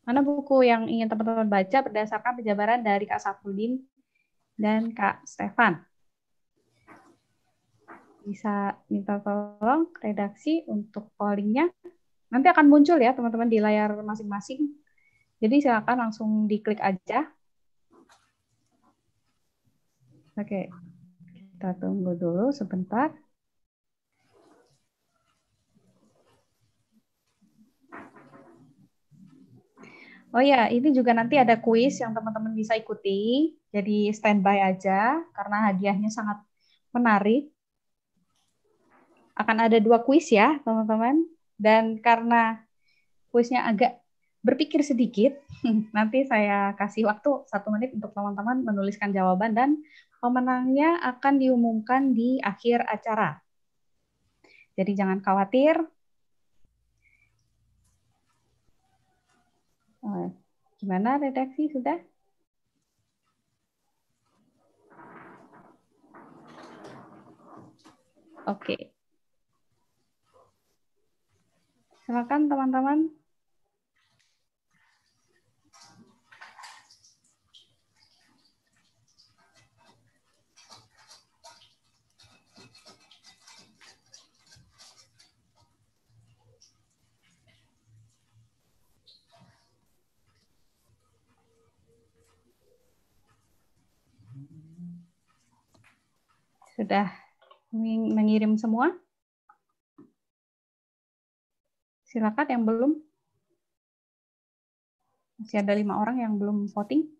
mana buku yang ingin teman-teman baca berdasarkan penjabaran dari Kak Safrudin dan Kak Stefan. Bisa minta tolong redaksi untuk pollingnya. Nanti akan muncul ya teman-teman di layar masing-masing. Jadi silakan langsung diklik aja. Oke, kita tunggu dulu sebentar. Oh ya, ini juga nanti ada kuis yang teman-teman bisa ikuti. Jadi standby aja karena hadiahnya sangat menarik. Akan ada 2 kuis ya, teman-teman. Dan karena kuisnya agak berpikir sedikit, nanti saya kasih waktu 1 menit untuk teman-teman menuliskan jawaban dan pemenangnya akan diumumkan di akhir acara. Jadi jangan khawatir. Gimana redaksi sudah? Oke. Silakan teman-teman. Sudah mengirim semua? Silakan yang belum. Masih ada 5 orang yang belum voting.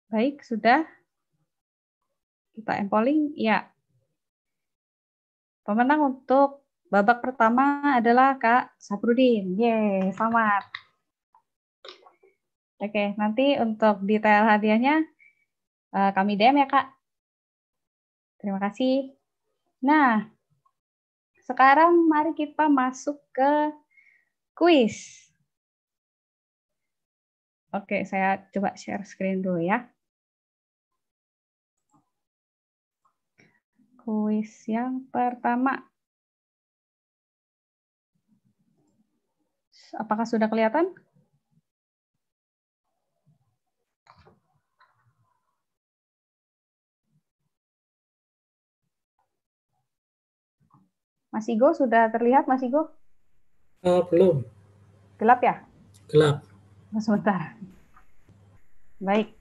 Baik, sudah kita polling. Ya. Pemenang untuk babak pertama adalah Kak Saprudin. Yeay, selamat. Oke, nanti untuk detail hadiahnya kami DM ya, Kak. Terima kasih. Nah, sekarang mari kita masuk ke kuis. Oke, saya coba share screen dulu ya. Kuis yang pertama. Apakah sudah kelihatan? Mas Igo sudah terlihat, Mas Igo? Belum. Gelap ya? Gelap. Sebentar. Baik.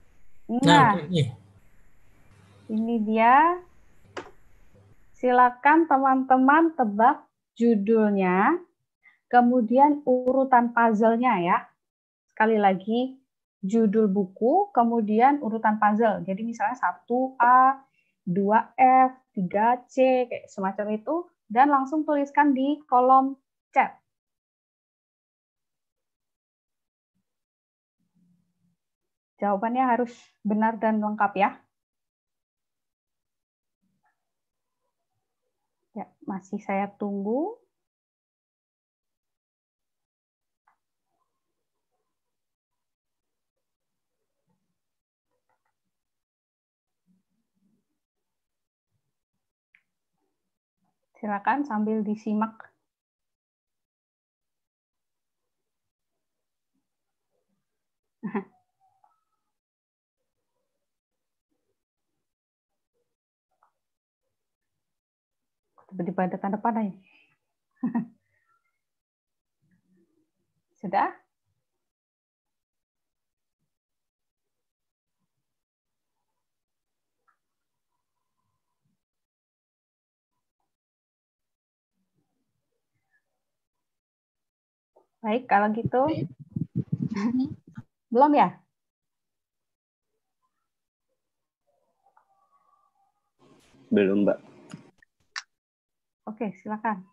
Nah, ini dia. Silakan teman-teman tebak judulnya, kemudian urutan puzzle-nya ya. Sekali lagi, judul buku, kemudian urutan puzzle. Jadi misalnya 1A, 2F, 3C, kayak semacam itu, dan langsung tuliskan di kolom chat. Jawabannya harus benar dan lengkap ya. Ya, masih saya tunggu. Silakan sambil disimak. Tiba-tiba ada tanda panah. Sudah? Baik, kalau gitu. Belum ya? Belum, Mbak. Oke, silakan.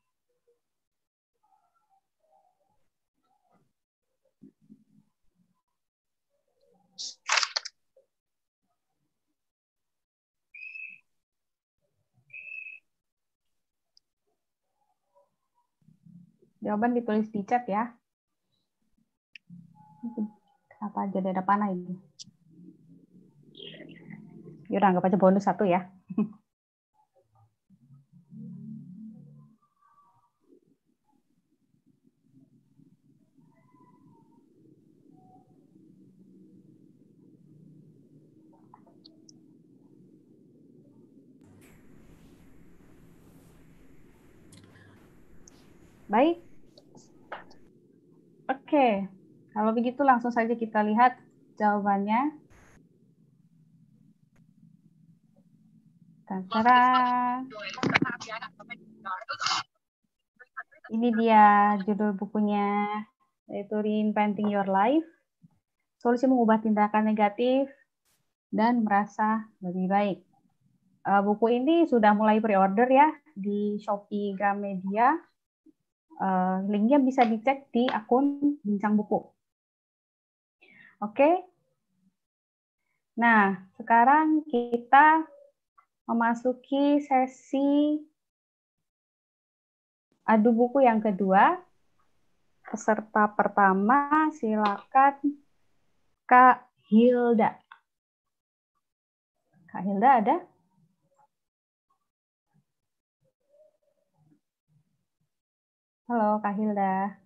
Jawaban ditulis di chat ya. Kenapa jadi ada panah ini? Yaudah, anggap aja bonus 1 ya. Baik. Oke. Kalau begitu langsung saja kita lihat jawabannya. Tantara. Ini dia judul bukunya, yaitu Reinventing Your Life. Solusi mengubah tindakan negatif dan merasa lebih baik. Buku ini sudah mulai pre-order ya di Shopee Gramedia. Linknya bisa dicek di akun Bincang Buku. Oke. Nah, sekarang kita memasuki sesi adu buku yang kedua. Peserta pertama, silakan Kak Hilda. Kak Hilda ada? Halo, Kak Hilda.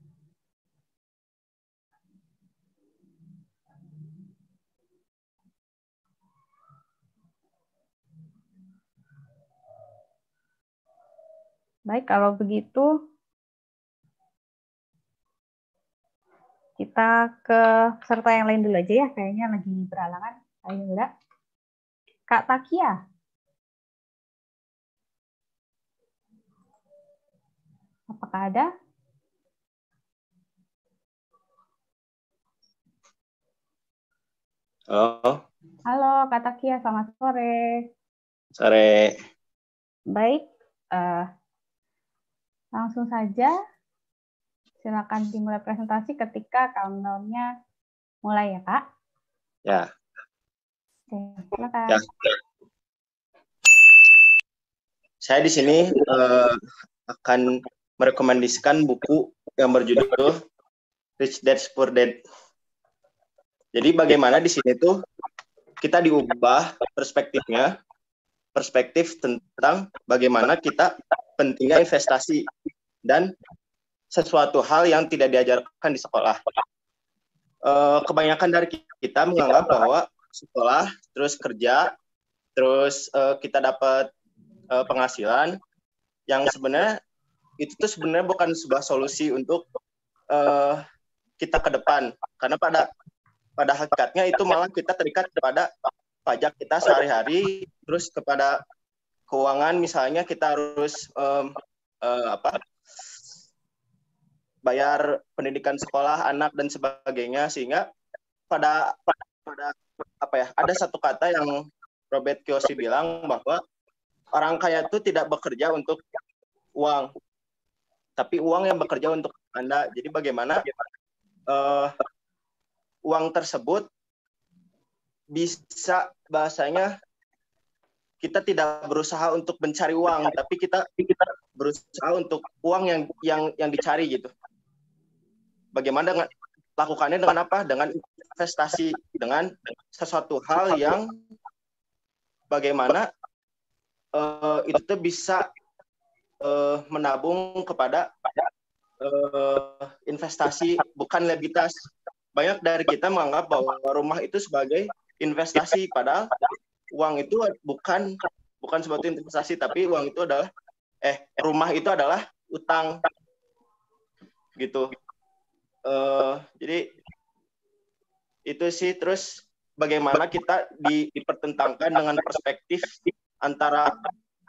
Baik, kalau begitu kita ke peserta yang lain dulu aja ya. Kayaknya lagi berhalangan. Kak Hilda. Kak Takia. Apakah ada? Halo. Halo Kak Takia, selamat sore. Sore. Baik, langsung saja. Silakan dimulai presentasi ketika countdown-nya mulai ya Kak. Ya. Oke, silakan. Ya. Saya di sini akan merekomendasikan buku yang berjudul Rich Dad Poor Dad. Jadi bagaimana di sini tuh kita diubah perspektifnya, perspektif tentang bagaimana kita pentingnya investasi dan sesuatu hal yang tidak diajarkan di sekolah. Kebanyakan dari kita menganggap bahwa sekolah, terus kerja, terus kita dapat penghasilan yang sebenarnya itu tuh sebenarnya bukan sebuah solusi untuk kita ke depan, karena pada hakikatnya itu malah kita terikat kepada pajak kita sehari-hari, terus kepada keuangan, misalnya kita harus bayar pendidikan sekolah anak dan sebagainya, sehingga pada ada satu kata yang Robert Kiyosaki bilang bahwa orang kaya itu tidak bekerja untuk uang, tapi uang yang bekerja untuk Anda. Jadi bagaimana uang tersebut bisa, bahasanya kita tidak berusaha untuk mencari uang, tapi kita berusaha untuk uang yang dicari gitu. Bagaimana dengan lakukannya dengan apa? Dengan investasi, dengan sesuatu hal yang bagaimana itu tuh bisa menabung kepada investasi, bukan liabilitas. Banyak dari kita menganggap bahwa rumah itu sebagai investasi, padahal uang itu bukan sebuah investasi, tapi uang itu adalah rumah itu adalah utang gitu. Jadi itu sih. Terus bagaimana kita dipertentangkan dengan perspektif antara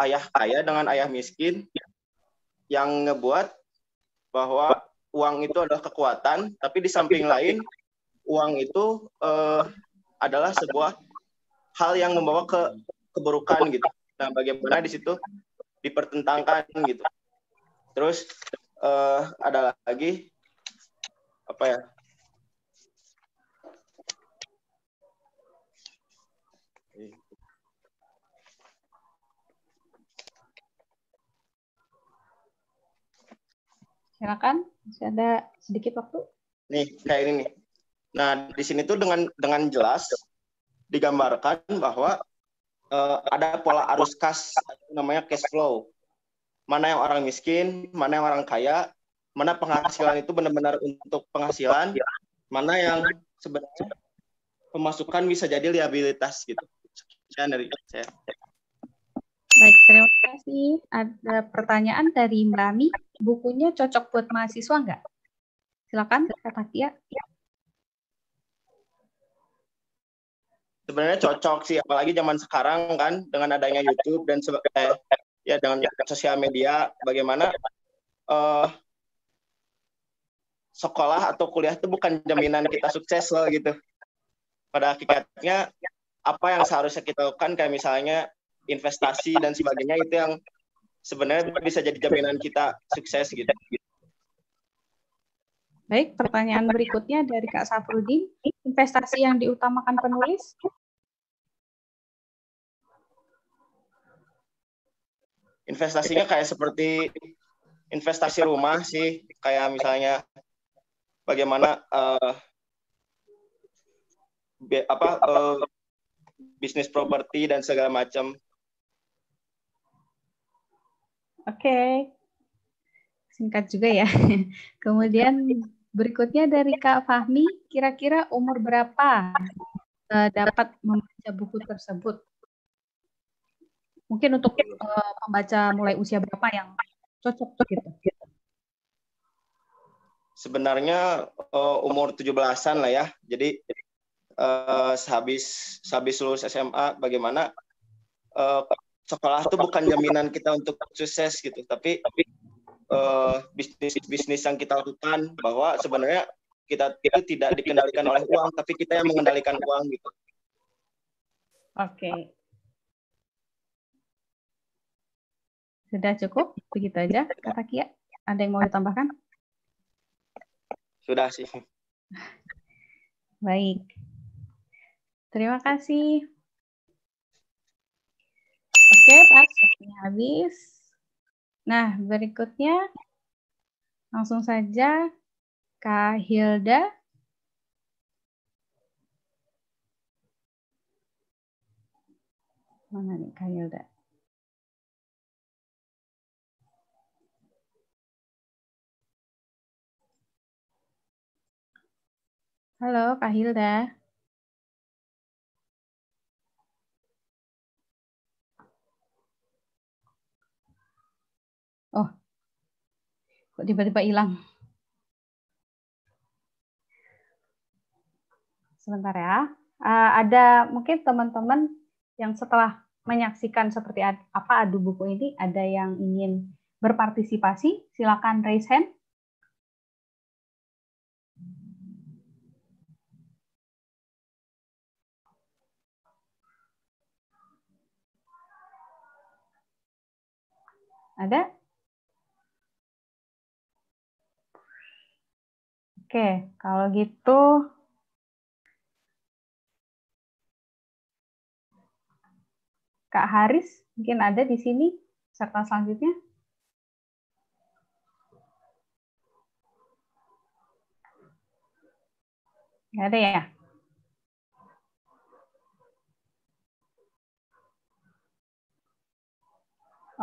ayah kaya dengan ayah miskin yang ngebuat bahwa uang itu adalah kekuatan, tapi di samping lain uang itu adalah sebuah hal yang membawa keburukan gitu. Nah, bagaimana di situ dipertentangkan gitu. Terus ada lagi apa ya? Silakan, masih ada sedikit waktu. Nih, kayak ini nih. Nah, di sini tuh dengan jelas digambarkan bahwa ada pola arus kas, namanya cash flow. Mana yang orang miskin, mana yang orang kaya, mana penghasilan itu benar-benar untuk penghasilan, mana yang sebenarnya pemasukan bisa jadi liabilitas gitu. Sekian dari saya. Baik, terima kasih. Ada pertanyaan dari Mbak Ami. Bukunya cocok buat mahasiswa nggak? Silakan, Kak Takia. Sebenarnya cocok sih, apalagi zaman sekarang kan, dengan adanya YouTube dan dengan sosial media, bagaimana sekolah atau kuliah itu bukan jaminan kita sukses loh gitu. Pada hakikatnya apa yang seharusnya kita lakukan, kayak misalnya investasi dan sebagainya, itu yang sebenarnya bisa jadi jaminan kita sukses gitu. Baik, pertanyaan berikutnya dari Kak Safrudin. Investasi yang diutamakan penulis? Investasinya kayak seperti investasi rumah sih, kayak misalnya bagaimana bisnis properti dan segala macam. Oke. Singkat juga ya. Kemudian berikutnya dari Kak Fahmi, kira-kira umur berapa dapat membaca buku tersebut? Mungkin untuk membaca mulai usia berapa yang cocok gitu? Sebenarnya umur 17-an lah ya. Jadi sehabis lulus SMA, bagaimana sekolah itu bukan jaminan kita untuk sukses gitu, tapi bisnis yang kita lakukan, bahwa sebenarnya kita itu tidak dikendalikan oleh uang, tapi kita yang mengendalikan uang gitu. Oke. Sudah cukup? Begitu aja, kata Kia. Ada yang mau ditambahkan? Sudah sih. Baik. Terima kasih. Oke, Pak, waktunya habis. Nah, berikutnya langsung saja Kak Hilda. Mana nih Kak Hilda? Halo, Kak Hilda. Oh, kok tiba-tiba hilang? Sebentar ya. Ada mungkin teman-teman yang setelah menyaksikan seperti apa adu buku ini, ada yang ingin berpartisipasi, silakan raise hand. Ada? Oke, kalau gitu Kak Haris mungkin ada di sini serta selanjutnya. Nggak ada ya?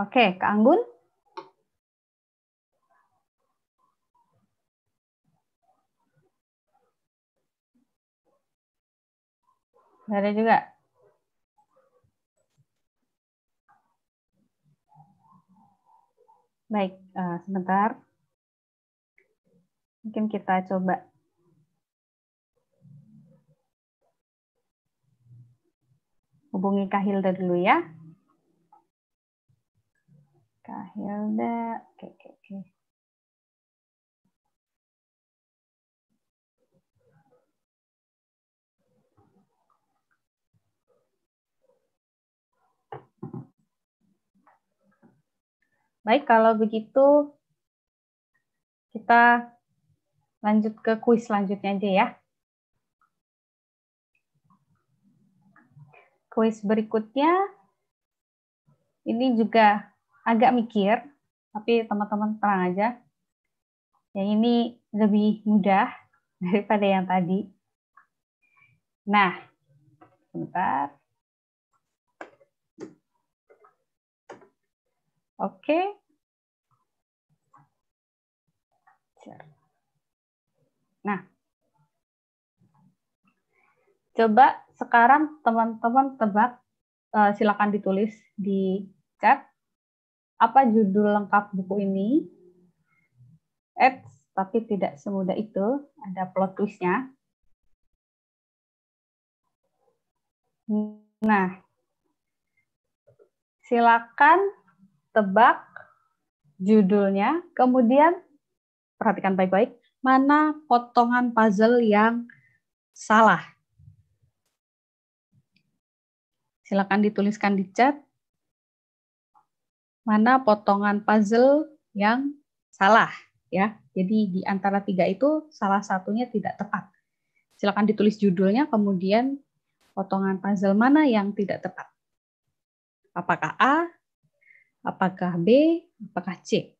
Oke, Kak Anggun. Nggak ada juga. Baik, sebentar. Mungkin kita coba hubungi Kak Hilda dulu ya. Kak Hilda, oke. Baik, kalau begitu kita lanjut ke kuis selanjutnya aja ya. Kuis berikutnya ini juga agak mikir, tapi teman-teman tenang aja. Yang ini lebih mudah daripada yang tadi. Nah, sebentar. Oke. Nah, coba sekarang teman-teman tebak, silakan ditulis di chat, apa judul lengkap buku ini? Tapi tidak semudah itu, ada plot twist-nya. Nah, silakan tebak judulnya, kemudian perhatikan baik-baik, mana potongan puzzle yang salah. Silakan dituliskan di chat, mana potongan puzzle yang salah. Ya, jadi di antara 3 itu salah satunya tidak tepat. Silakan ditulis judulnya, kemudian potongan puzzle mana yang tidak tepat. Apakah A, apakah B, apakah C?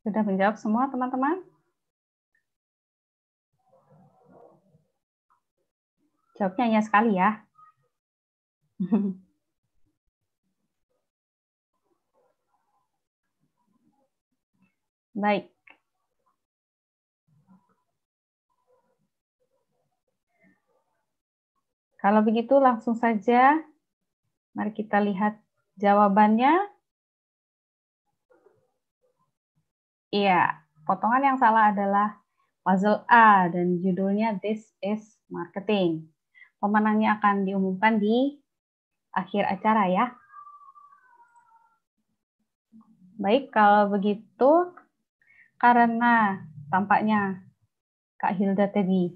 Sudah menjawab semua teman-teman? Jawabnya hanya sekali ya. Baik. Kalau begitu langsung saja mari kita lihat jawabannya. Iya, potongan yang salah adalah puzzle A dan judulnya This is Marketing. Pemenangnya akan diumumkan di akhir acara ya. Baik, kalau begitu karena tampaknya Kak Hilda tadi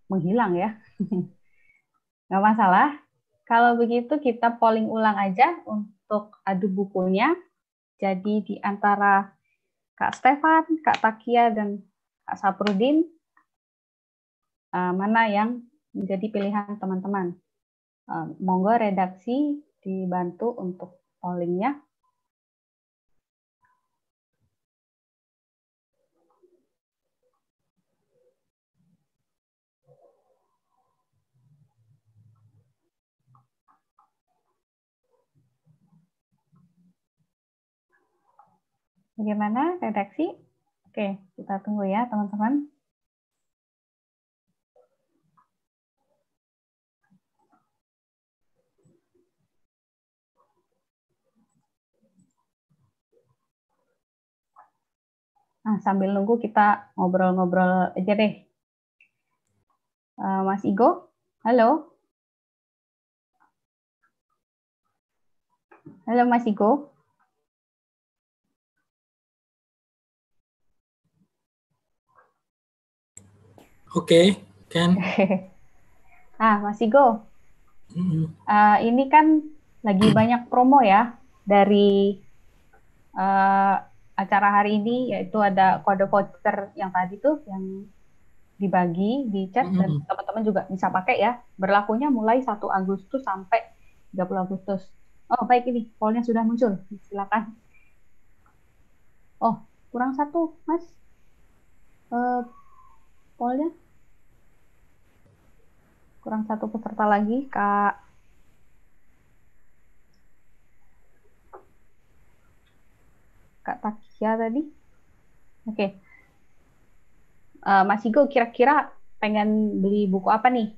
menghilang ya. Nggak masalah. Kalau begitu kita polling ulang aja untuk adu bukunya. Jadi di antara Kak Stefan, Kak Takia, dan Kak Saprudin, mana yang menjadi pilihan teman-teman? Monggo redaksi dibantu untuk pollingnya. Bagaimana redaksi? Oke, kita tunggu ya teman-teman. Nah, sambil nunggu kita ngobrol-ngobrol aja deh. Mas Igo, halo. Halo Mas Igo. Oke, Ken. Mas Igo, ini kan lagi banyak promo ya dari acara hari ini, yaitu ada kode voucher yang tadi tuh yang dibagi di chat dan teman-teman juga bisa pakai ya. Berlakunya mulai 1 Agustus sampai 30 Agustus. Oh baik, ini pollnya sudah muncul. Silakan. Oh kurang 1 Mas. Pollnya kurang 1 peserta lagi, Kak Takia tadi. Oke. Mas Igo kira-kira pengen beli buku apa nih?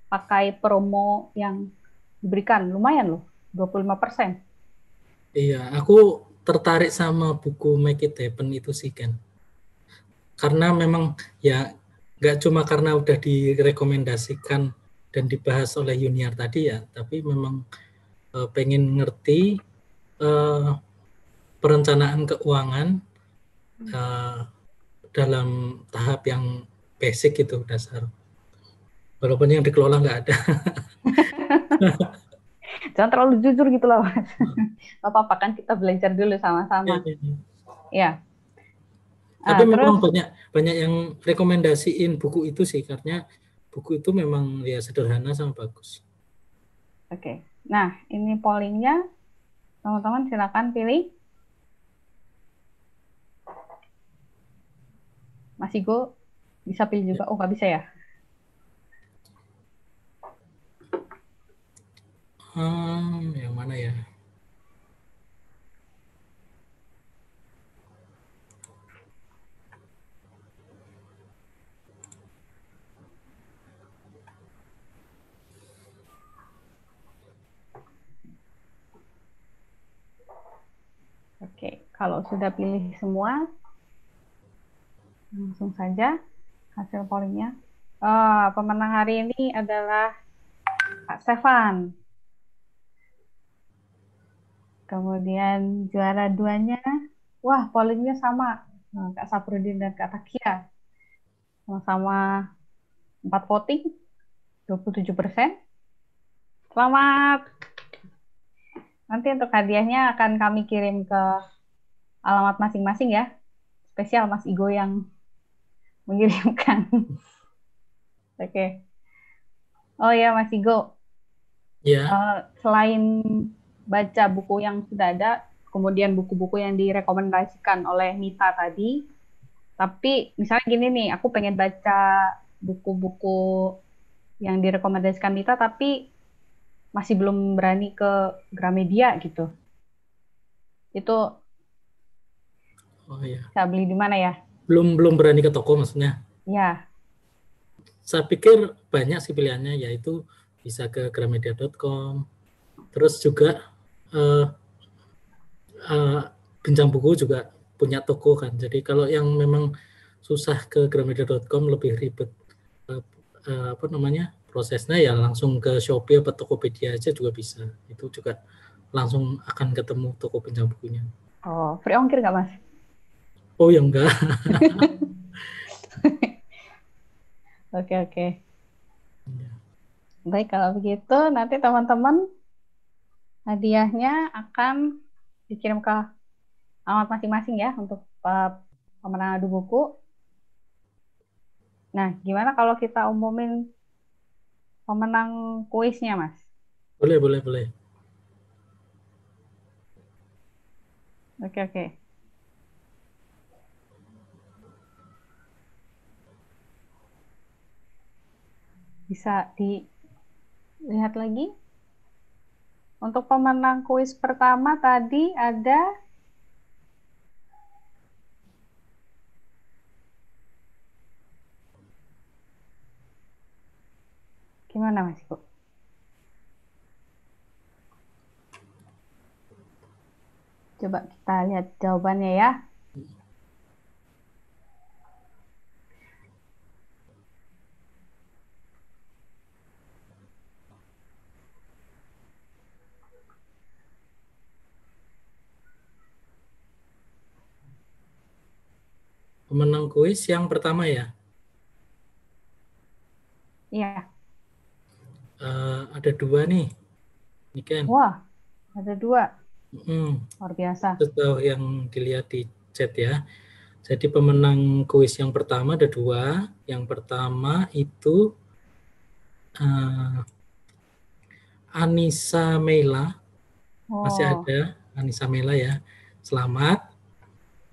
Pakai promo yang diberikan, lumayan loh, 25%. Iya, aku tertarik sama buku Make It Happen itu sih, Ken. Karena memang ya nggak cuma karena udah direkomendasikan dan dibahas oleh Yuniar tadi ya, tapi memang pengen ngerti perencanaan keuangan dalam tahap yang basic itu, dasar. Walaupun yang dikelola nggak ada. Jangan terlalu jujur gitu loh, Mas. Apa-apa kan kita belajar dulu sama-sama. Ya. Tapi memang banyak yang rekomendasiin buku itu sih, karena buku itu memang ya sederhana sama bagus. Oke. Nah, ini pollingnya. Teman-teman silakan pilih. Mas Igo bisa pilih juga. Oh, nggak bisa ya? Yang mana ya? Oke, kalau sudah pilih semua, langsung saja hasil pollingnya. Pemenang hari ini adalah Kak Stefan. Kemudian juara 2-nya, wah pollingnya sama, Kak Saprudin dan Kak Takia. Sama-sama 4 voting, 27%. Selamat! Nanti untuk hadiahnya akan kami kirim ke alamat masing-masing ya. Spesial Mas Igo yang mengirimkan. Oke. Oh ya Mas Igo. Ya. Selain baca buku yang sudah ada, kemudian buku-buku yang direkomendasikan oleh Mita tadi, tapi misalnya gini nih, aku pengen baca buku-buku yang direkomendasikan Mita, tapi masih belum berani ke Gramedia gitu. Itu bisa beli di mana ya? Belum berani ke toko maksudnya? Ya. saya pikir banyak sih pilihannya, yaitu bisa ke gramedia.com, terus juga Bincang Buku juga punya toko kan. Jadi kalau yang memang susah ke gramedia.com, lebih ribet prosesnya, ya langsung ke Shopee atau Tokopedia aja juga bisa. Itu juga langsung akan ketemu toko Bincang Bukunya. Oh, free ongkir nggak Mas? Oh ya enggak. Oke. Baik, kalau begitu nanti teman-teman hadiahnya akan dikirim ke alamat masing-masing ya untuk pemenang adu buku. Nah, gimana kalau kita umumin pemenang kuisnya, Mas? Boleh. Oke. Bisa dilihat lagi. Untuk pemenang kuis pertama tadi ada gimana Mas Bu? Coba kita lihat jawabannya ya. Pemenang kuis yang pertama ya? Iya. Ada 2 nih. Niken. Wah, ada 2. Luar biasa. Sejauh yang dilihat di chat ya. Jadi pemenang kuis yang pertama ada 2. Yang pertama itu Anissa Meila. Masih ada Anissa Meila ya. Selamat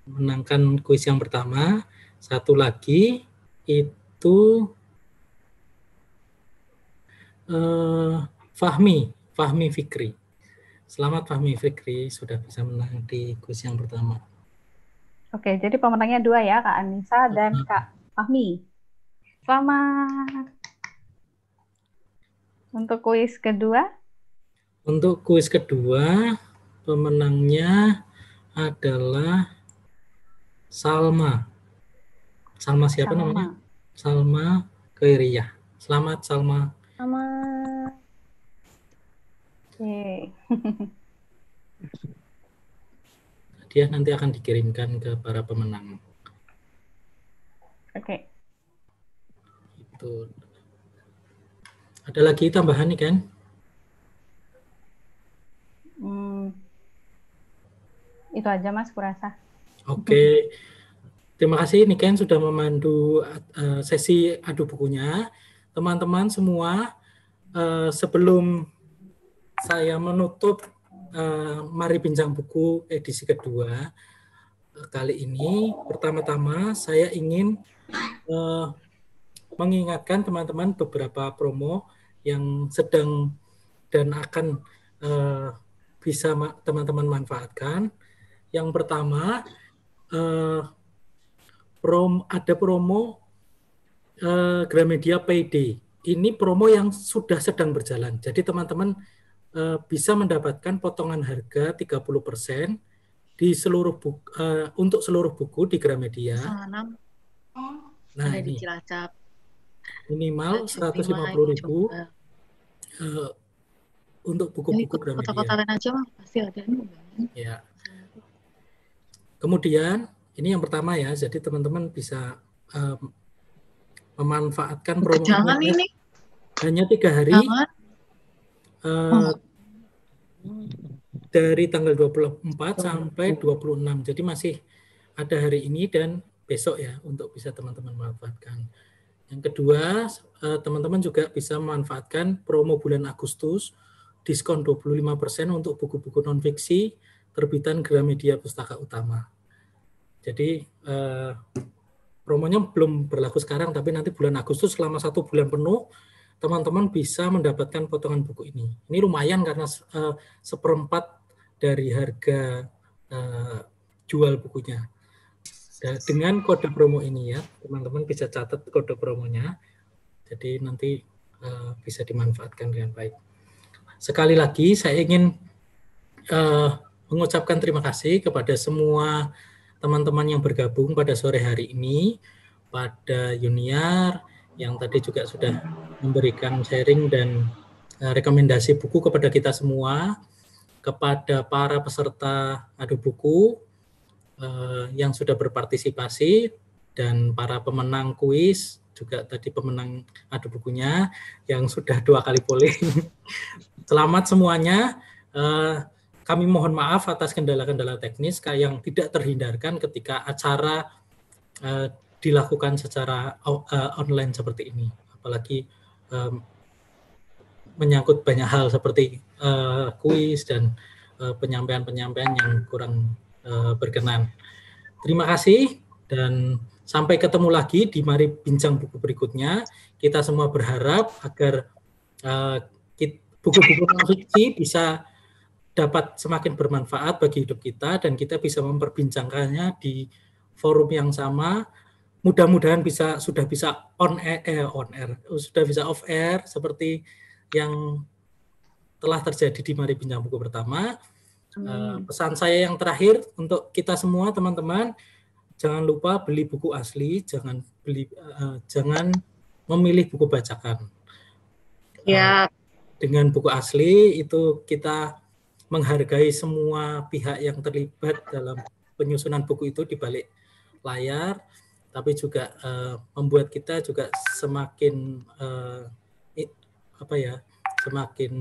menangkan kuis yang pertama. Satu lagi itu Fahmi Fikri. Selamat Fahmi Fikri, sudah bisa menang di kuis yang pertama. Oke, jadi pemenangnya 2 ya, Kak Anissa dan Kak Fahmi. Selamat. Untuk kuis kedua? Untuk kuis kedua, pemenangnya adalah Salma. Salma siapa namanya? Salma Khairiyah. Selamat Salma. Selamat. Oke. Dia nanti akan dikirimkan ke para pemenang. Oke. Itu. Ada lagi tambahan nih kan? Itu aja Mas, kurasa. Oke. Terima kasih Niken sudah memandu sesi adu bukunya. Teman-teman semua, sebelum saya menutup Mari Bincang Buku edisi kedua kali ini, pertama-tama saya ingin mengingatkan teman-teman beberapa promo yang sedang dan akan bisa teman-teman manfaatkan. Yang pertama, ada promo Gramedia Payday. Ini promo yang sudah sedang berjalan. Jadi teman-teman bisa mendapatkan potongan harga 30% di seluruh untuk seluruh buku di Gramedia. Nah, ada di ini Cilacap. Minimal 150.000 untuk buku-buku Gramedia. Kota-kota lain aja mah pasti ada. Ya. Kemudian ini yang pertama ya, jadi teman-teman bisa memanfaatkan promo ini hanya 3 hari. Dari tanggal 24 sampai 26. Jadi masih ada hari ini dan besok ya untuk bisa teman-teman manfaatkan. Yang kedua, teman-teman juga bisa memanfaatkan promo bulan Agustus, diskon 25% untuk buku-buku non-fiksi terbitan Gramedia Pustaka Utama. Jadi promonya belum berlaku sekarang, tapi nanti bulan Agustus selama 1 bulan penuh teman-teman bisa mendapatkan potongan buku ini. Ini lumayan karena 1/4 dari harga jual bukunya. Dan dengan kode promo ini ya, teman-teman bisa catat kode promonya. Jadi nanti bisa dimanfaatkan dengan baik. Sekali lagi saya ingin mengucapkan terima kasih kepada semua teman-teman yang bergabung pada sore hari ini, pada Yuniar yang tadi juga sudah memberikan sharing dan rekomendasi buku kepada kita semua, kepada para peserta adu buku yang sudah berpartisipasi, dan para pemenang kuis, juga tadi pemenang adu bukunya yang sudah 2 kali polling. Selamat semuanya. Kami mohon maaf atas kendala-kendala teknis yang tidak terhindarkan ketika acara dilakukan secara online seperti ini. Apalagi menyangkut banyak hal seperti kuis dan penyampaian-penyampaian yang kurang berkenan. Terima kasih dan sampai ketemu lagi di Mari Bincang Buku berikutnya. Kita semua berharap agar buku-buku non-fiksi bisa dapat semakin bermanfaat bagi hidup kita dan kita bisa memperbincangkannya di forum yang sama. Mudah-mudahan sudah bisa sudah bisa off air seperti yang telah terjadi di Mari Bincang Buku pertama. Pesan saya yang terakhir untuk kita semua teman-teman, jangan lupa beli buku asli, jangan memilih buku bacakan. Ya. Dengan buku asli itu kita menghargai semua pihak yang terlibat dalam penyusunan buku itu di balik layar, tapi juga membuat kita juga semakin semakin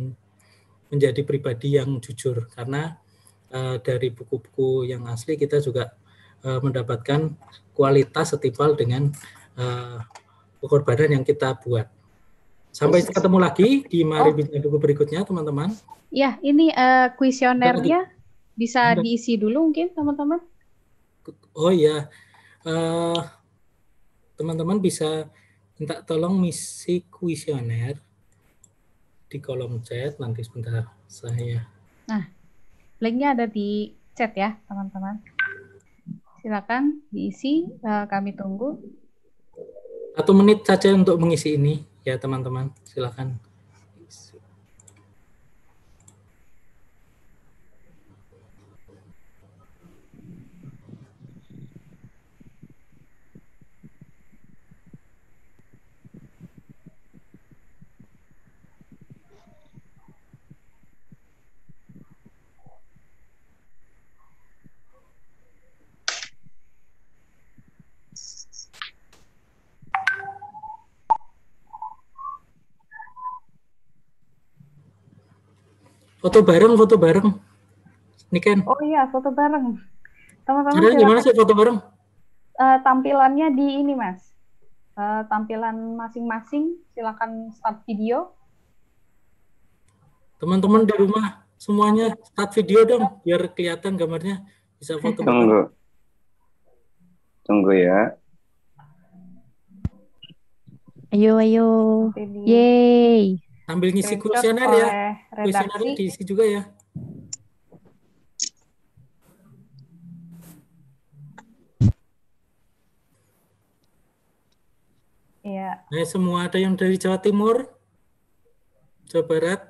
menjadi pribadi yang jujur, karena dari buku-buku yang asli kita juga mendapatkan kualitas setimpal dengan pengorbanan yang kita buat. Sampai ketemu lagi di Mari Bincang Buku berikutnya, teman-teman. Ya, ini kuesionernya bisa diisi dulu mungkin, teman-teman. Oh iya, teman-teman bisa minta tolong misi kuesioner di kolom chat, nanti sebentar saya. Nah, linknya ada di chat ya, teman-teman. Silakan diisi, kami tunggu. 1 menit saja untuk mengisi ini ya teman-teman, silakan. Foto bareng. Ini kan. Oh iya, foto bareng. Teman-teman. Ada gimana sih foto bareng? Tampilannya di ini, Mas. Tampilan masing-masing, silakan start video. Teman-teman di rumah semuanya start video dong, biar kelihatan gambarnya, bisa foto. Tunggu ya. Ayo. Yeay. Sambil ngisi kuesioner ya. Kuesionernya diisi juga ya. Iya. Nah, semua ada yang dari Jawa Timur, Jawa Barat.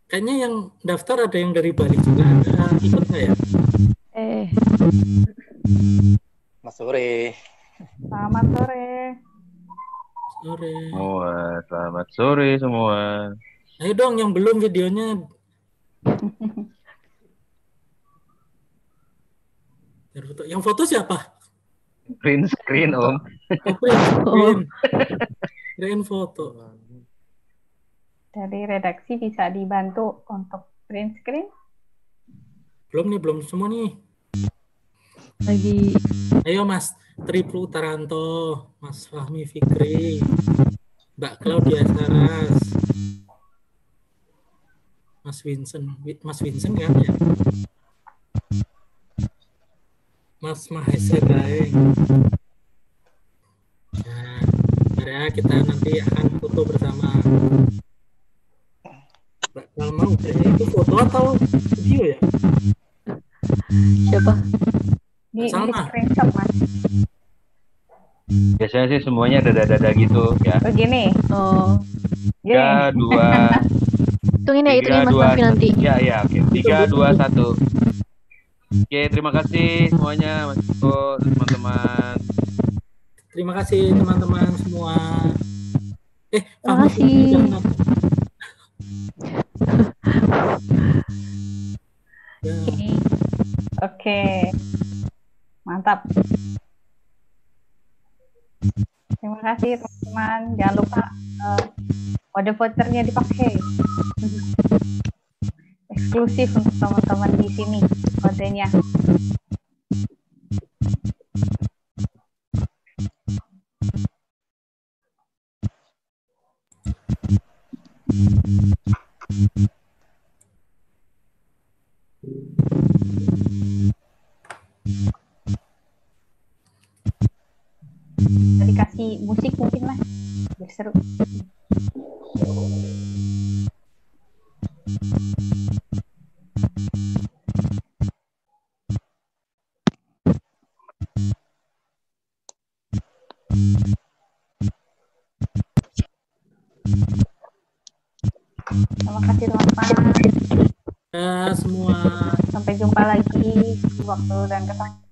Kayaknya yang daftar ada yang dari Bali juga. Ada ikut nggak ya? Mas sore. Selamat sore. Selamat sore semua. Ayo dong yang belum videonya. Yang foto siapa? Print screen Om. Print foto. Dari redaksi bisa dibantu untuk print screen? Belum semua nih. Lagi. Ayo Mas Triplu Taranto, Mas Fahmi Fikri, Mbak Claudia Saras, Mas Vincent kan ya? Mas Mahesa Daeng. Nah, ya kita nanti akan foto bersama. Mbak Salma itu foto atau video ya? Siapa? Di screenshot, Mas. Biasanya sih semuanya dada-dada gitu ya. Begini. Oh. 3, 2, Hitungin ya, 3, hitungin Mas 2, Novi nanti. 1. Ya, oke. 3, 2, 1. Oke, terima kasih semuanya, Mas Iko, teman-teman. Terima kasih teman-teman semua. Terima kasih. Oke. Mantap. Terima kasih teman-teman. Jangan lupa kode vouchernya dipakai. Eksklusif untuk teman-teman di sini kodenya. Dikasih musik mungkin lah biar seru. Terima kasih teman-teman. Semua. Sampai jumpa lagi di waktu dan kesempatan